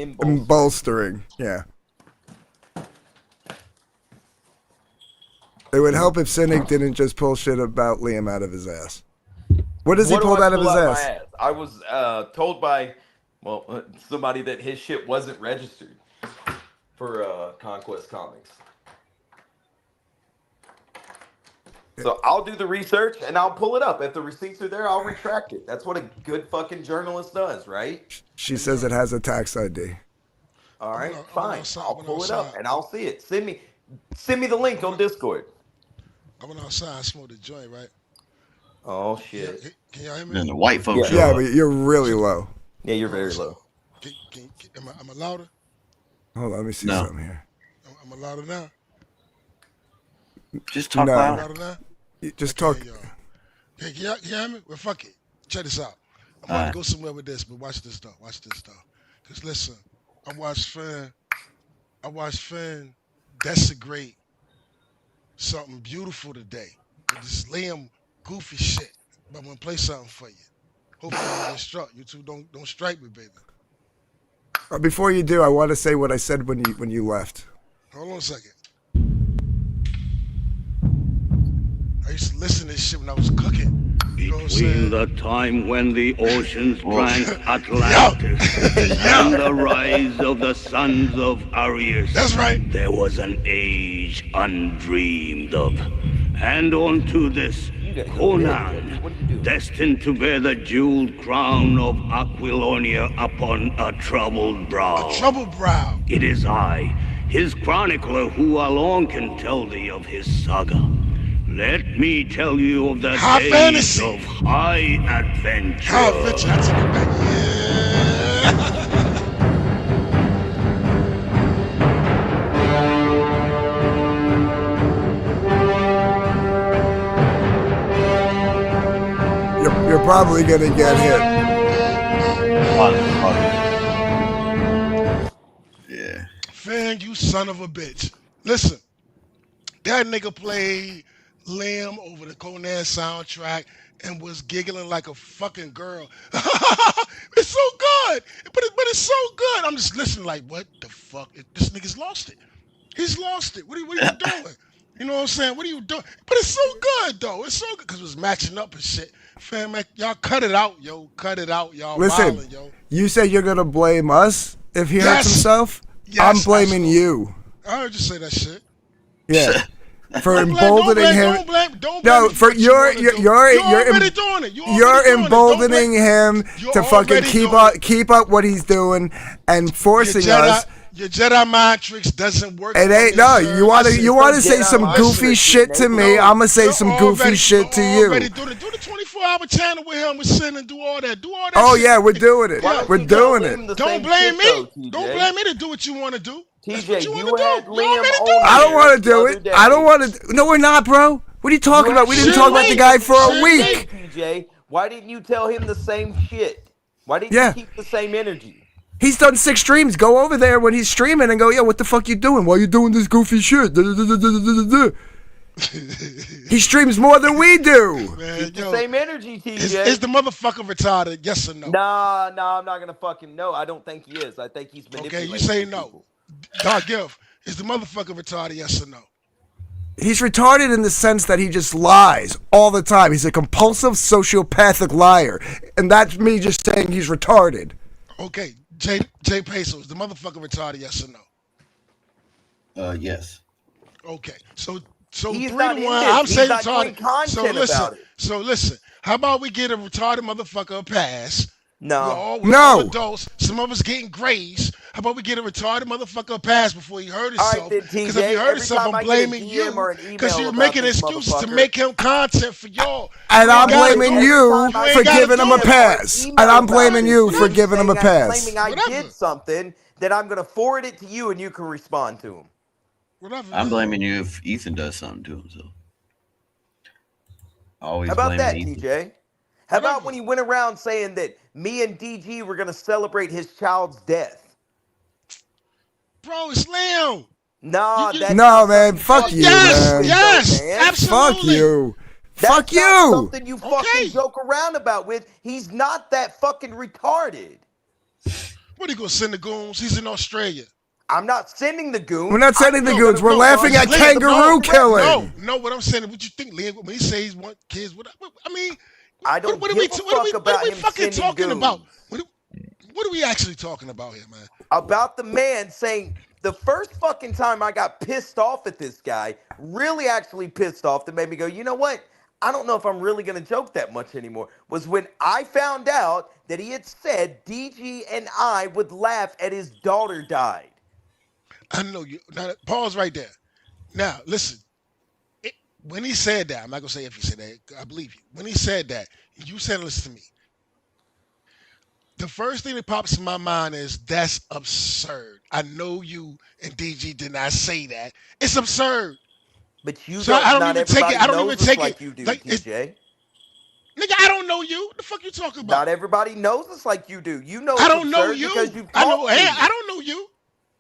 Bolstering. Yeah. It would help if Cynic didn't just pull shit about Liam out of his ass. What does he pull out of his ass? I was told by somebody that his shit wasn't registered for Conquest Comics. So I'll do the research and I'll pull it up. If the receipts are there, I'll retract it. That's what a good fucking journalist does, right? She says it has a tax ID. All right, fine. I'll pull it up and I'll see it. Send me the link on Discord. I went outside, I smoked a joint, right? Oh shit! Can y'all hear me? And the white folks. Yeah, but you're really low. Yeah, you're very low. Am I louder? Hold on, let me see something here. Am I louder now? Just talk loud. Louder now? Just talk. Hey, can y'all hear me? Well, fuck it. Check this out. I'm going to go somewhere with this, but watch this stuff. Watch this stuff. Cause listen, I watched Finn desecrate something beautiful today with this Liam goofy shit. But I'm gonna play something for you. Hopefully you don't get struck. You two don't strike me, baby. Before you do, I want to say what I said when you left. Hold on a second. I used to listen to this shit when I was cooking. You know what I'm Between saying? the time when the oceans drank Atlantis and the rise of the sons of Arius, That's right. there was an age undreamed of. And unto this, Conan, destined to bear the jeweled crown of Aquilonia upon a troubled brow. A troubled brow. It is I, his chronicler, who alone can tell thee of his saga. Let me tell you of the High days fantasy. of high adventure. High adventure. I take it back. You're probably gonna get hit. Yeah. Finn, you son of a bitch. Listen, that nigga played Liam over the Conan soundtrack and was giggling like a fucking girl. It's so good, but it's so good. I'm just listening like, what the fuck? This nigga's lost it. He's lost it. What are you doing? You know what I'm saying? What are you doing? But it's so good though. It's so good because it was matching up and shit. Fam, man, y'all cut it out, yo. Cut it out, y'all. Listen, wildin', yo. you said you're gonna blame us if he hurts Yes. himself. Yes, I'm blaming I you. I heard you say that shit. Yeah. For Don't blame- emboldening him. don't No, blame for what you wanna do. You're already em- doing it. You're emboldening him You're to fucking already keep up what he's doing and forcing us. Your Jedi mind tricks doesn't work. It ain't no. You want to say some goofy shit to me? I'm gonna say some goofy shit to you. Do the 24-hour channel with him with Sin and do all that. Do all that. Oh shit. yeah, we're doing it. We're doing it. Don't blame me. Don't blame me to do what you want to do. That's what TJ, you you want to had do. Liam You already on doing I it. don't want to do it. I don't want to. No, we're not, bro. What are you talking about? We didn't talk about the guy for a week. TJ, why didn't you tell him the same shit? Why didn't Yeah. you keep the same energy? He's done 6 streams. Go over there when he's streaming and go, yo, what the fuck you doing? Why you doing this goofy shit? He streams more than we do. Man, Keep the yo, same energy, TJ. is the motherfucker retarded? Yes or no? Nah, I'm not gonna fucking no. I don't think he is. I think he's Okay, manipulating. you say no. people. Dog Gift, is the motherfucker retarded? Yes or no? He's retarded in the sense that he just lies all the time. He's a compulsive sociopathic liar. And that's me just saying he's retarded. Okay, Jay Peso, is the motherfucker retarded? Yes or no? Yes. Okay, so He's 3 not to in 1. this. I'm He's saying not doing retarded. content So about listen. How about we get a retarded motherfucker a pass? No. We're all adults. Some of us getting grades. How about we get a retarded motherfucker a pass before he hurt All right, himself? then, Because TJ, if he hurt every himself, time I'm I get a blaming DM or an you email because you're about making this excuses to motherfucker. make him content for y'all. And You I'm gotta blaming do it. you Every time I for get giving him a DM or pass. email And I'm about blaming it, you and for I'm giving him a saying pass. Claiming I Whatever. did something, then I'm gonna forward it to you and you can respond to him. Whatever. I'm man. blaming you if Ethan does something to him. So always How about that, blaming Ethan. TJ? How Whatever. about when he went around saying that me and DG were gonna celebrate his child's death? Bro, it's Liam. Nah, You- that's No, not man. something Fuck fucking you, Yes, man. do, yes, man. absolutely. Fuck you. That's Fuck not you. something you fucking Okay. joke around about with. He's not that fucking retarded. What are you gonna send the goons? He's in Australia. I'm not sending the goon. We're not sending the I'm goons. We're gonna laughing at respond to Liam, kangaroo killing. No, what I'm saying, what you think, Liam? When he says he's want kids, I mean, I don't what are give we, a what are we, fuck what are about we him fucking sending talking goons. about? What are we actually talking about here, man? About the man saying the first fucking time I got pissed off at this guy, really actually pissed off, that made me go, you know what? I don't know if I'm really going to joke that much anymore, was when I found out that he had said DG and I would laugh at his daughter died. I know you. Now, pause right there. Now, listen. When he said that, I'm not gonna say if he said that. I believe you. When he said that, you said, "Listen to me." The first thing that pops in my mind is that's absurd. I know you and DG did not say that. It's absurd. But you So don't, I don't not even take it. everybody I don't knows even us take like it. you do, Like TJ. Nigga, I don't know you. What the fuck you talking about? Not everybody knows us like you do. You know I it's don't know absurd you. because you've I know. talked to Hey, me. I don't know you.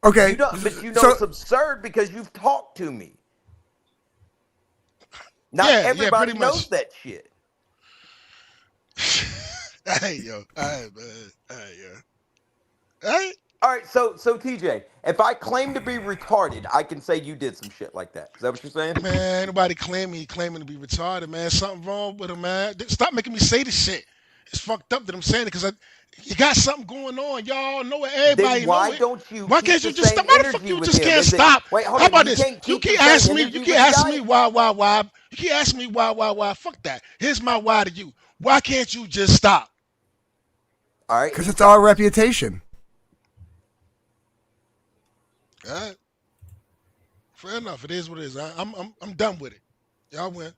Okay. You don't, but you know So- it's absurd because you've talked to me. Not Yeah, everybody pretty knows much. that shit. Hey, yo. All right, man. All right, yo. All right. All right, so TJ, if I claim to be retarded, I can say you did some shit like that. Is that what you're saying? Man, ain't nobody claiming to be retarded, man. Something wrong with him, man. Stop making me say this shit. It's fucked up that I'm saying it because you got something going on. Y'all know it. Everybody Then why know it. don't you Why keep can't the you just same stop? Why the fuck energy you with just him? can't Is it- stop? Wait, hold How on, about you this? can't You keep keep the same asking me. energy You with keep the asking guy? me why. You keep asking me why. Fuck that. Here's my why to you. Why can't you just stop? All right, Because it's our reputation. All right. Fair enough. It is what it is. I'm done with it. Y'all win.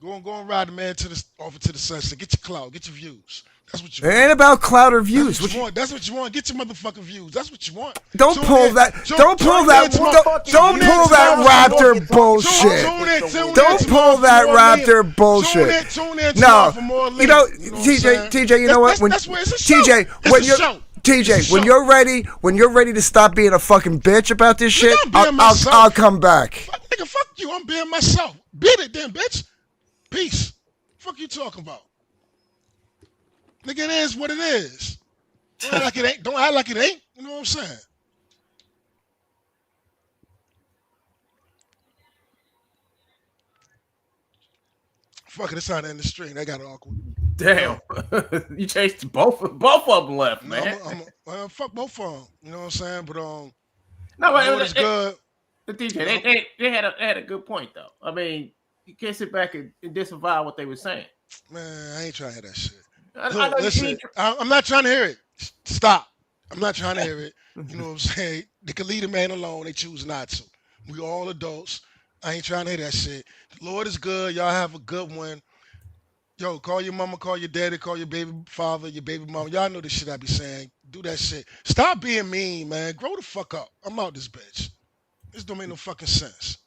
Go and ride the man off into the sunset. Get your clout. Get your views. That's what you It want. ain't about clout or views. That's what you want. That's what you want. Get your motherfucking views. That's what you want. Don't Tune pull in. that. Tune- Don't pull tune that. in to Don't, my- don't tune in pull to that my- Raptor bullshit. Don't pull that Raptor bullshit. Tune in No, for more you know, links. You know what I'm saying? TJ, you know what? That's where it's a show. TJ, It's when a you're show. TJ, It's a when show. you're ready to stop being a fucking bitch about this shit, I'm being myself. I'll come back. Nigga, fuck you. I'm being myself. Beat it then, bitch. Peace. Fuck you talking about? Nigga, it is what it is. Don't act like it ain't. Don't act like it ain't. You know what I'm saying? Fuck it, it's not in the stream. They got it awkward. Damn, you chased both of them left, No, man. fuck both of them. You know what I'm saying? But No, it's good. The DJ, they had a good point though. I mean, you can't sit back and disavow what they were saying. Man, I ain't trying to hear that shit. I Look, know listen, I'm not trying to hear it. Stop. I'm not trying to hear it. You know what I'm saying? They can leave a man alone. They choose not to. We all adults. I ain't trying to hear that shit. The Lord is good. Y'all have a good one. Yo, call your mama, call your daddy, call your baby father, your baby mama. Y'all know the shit I be saying. Do that shit. Stop being mean, man. Grow the fuck up. I'm out this bitch. This don't make no fucking sense.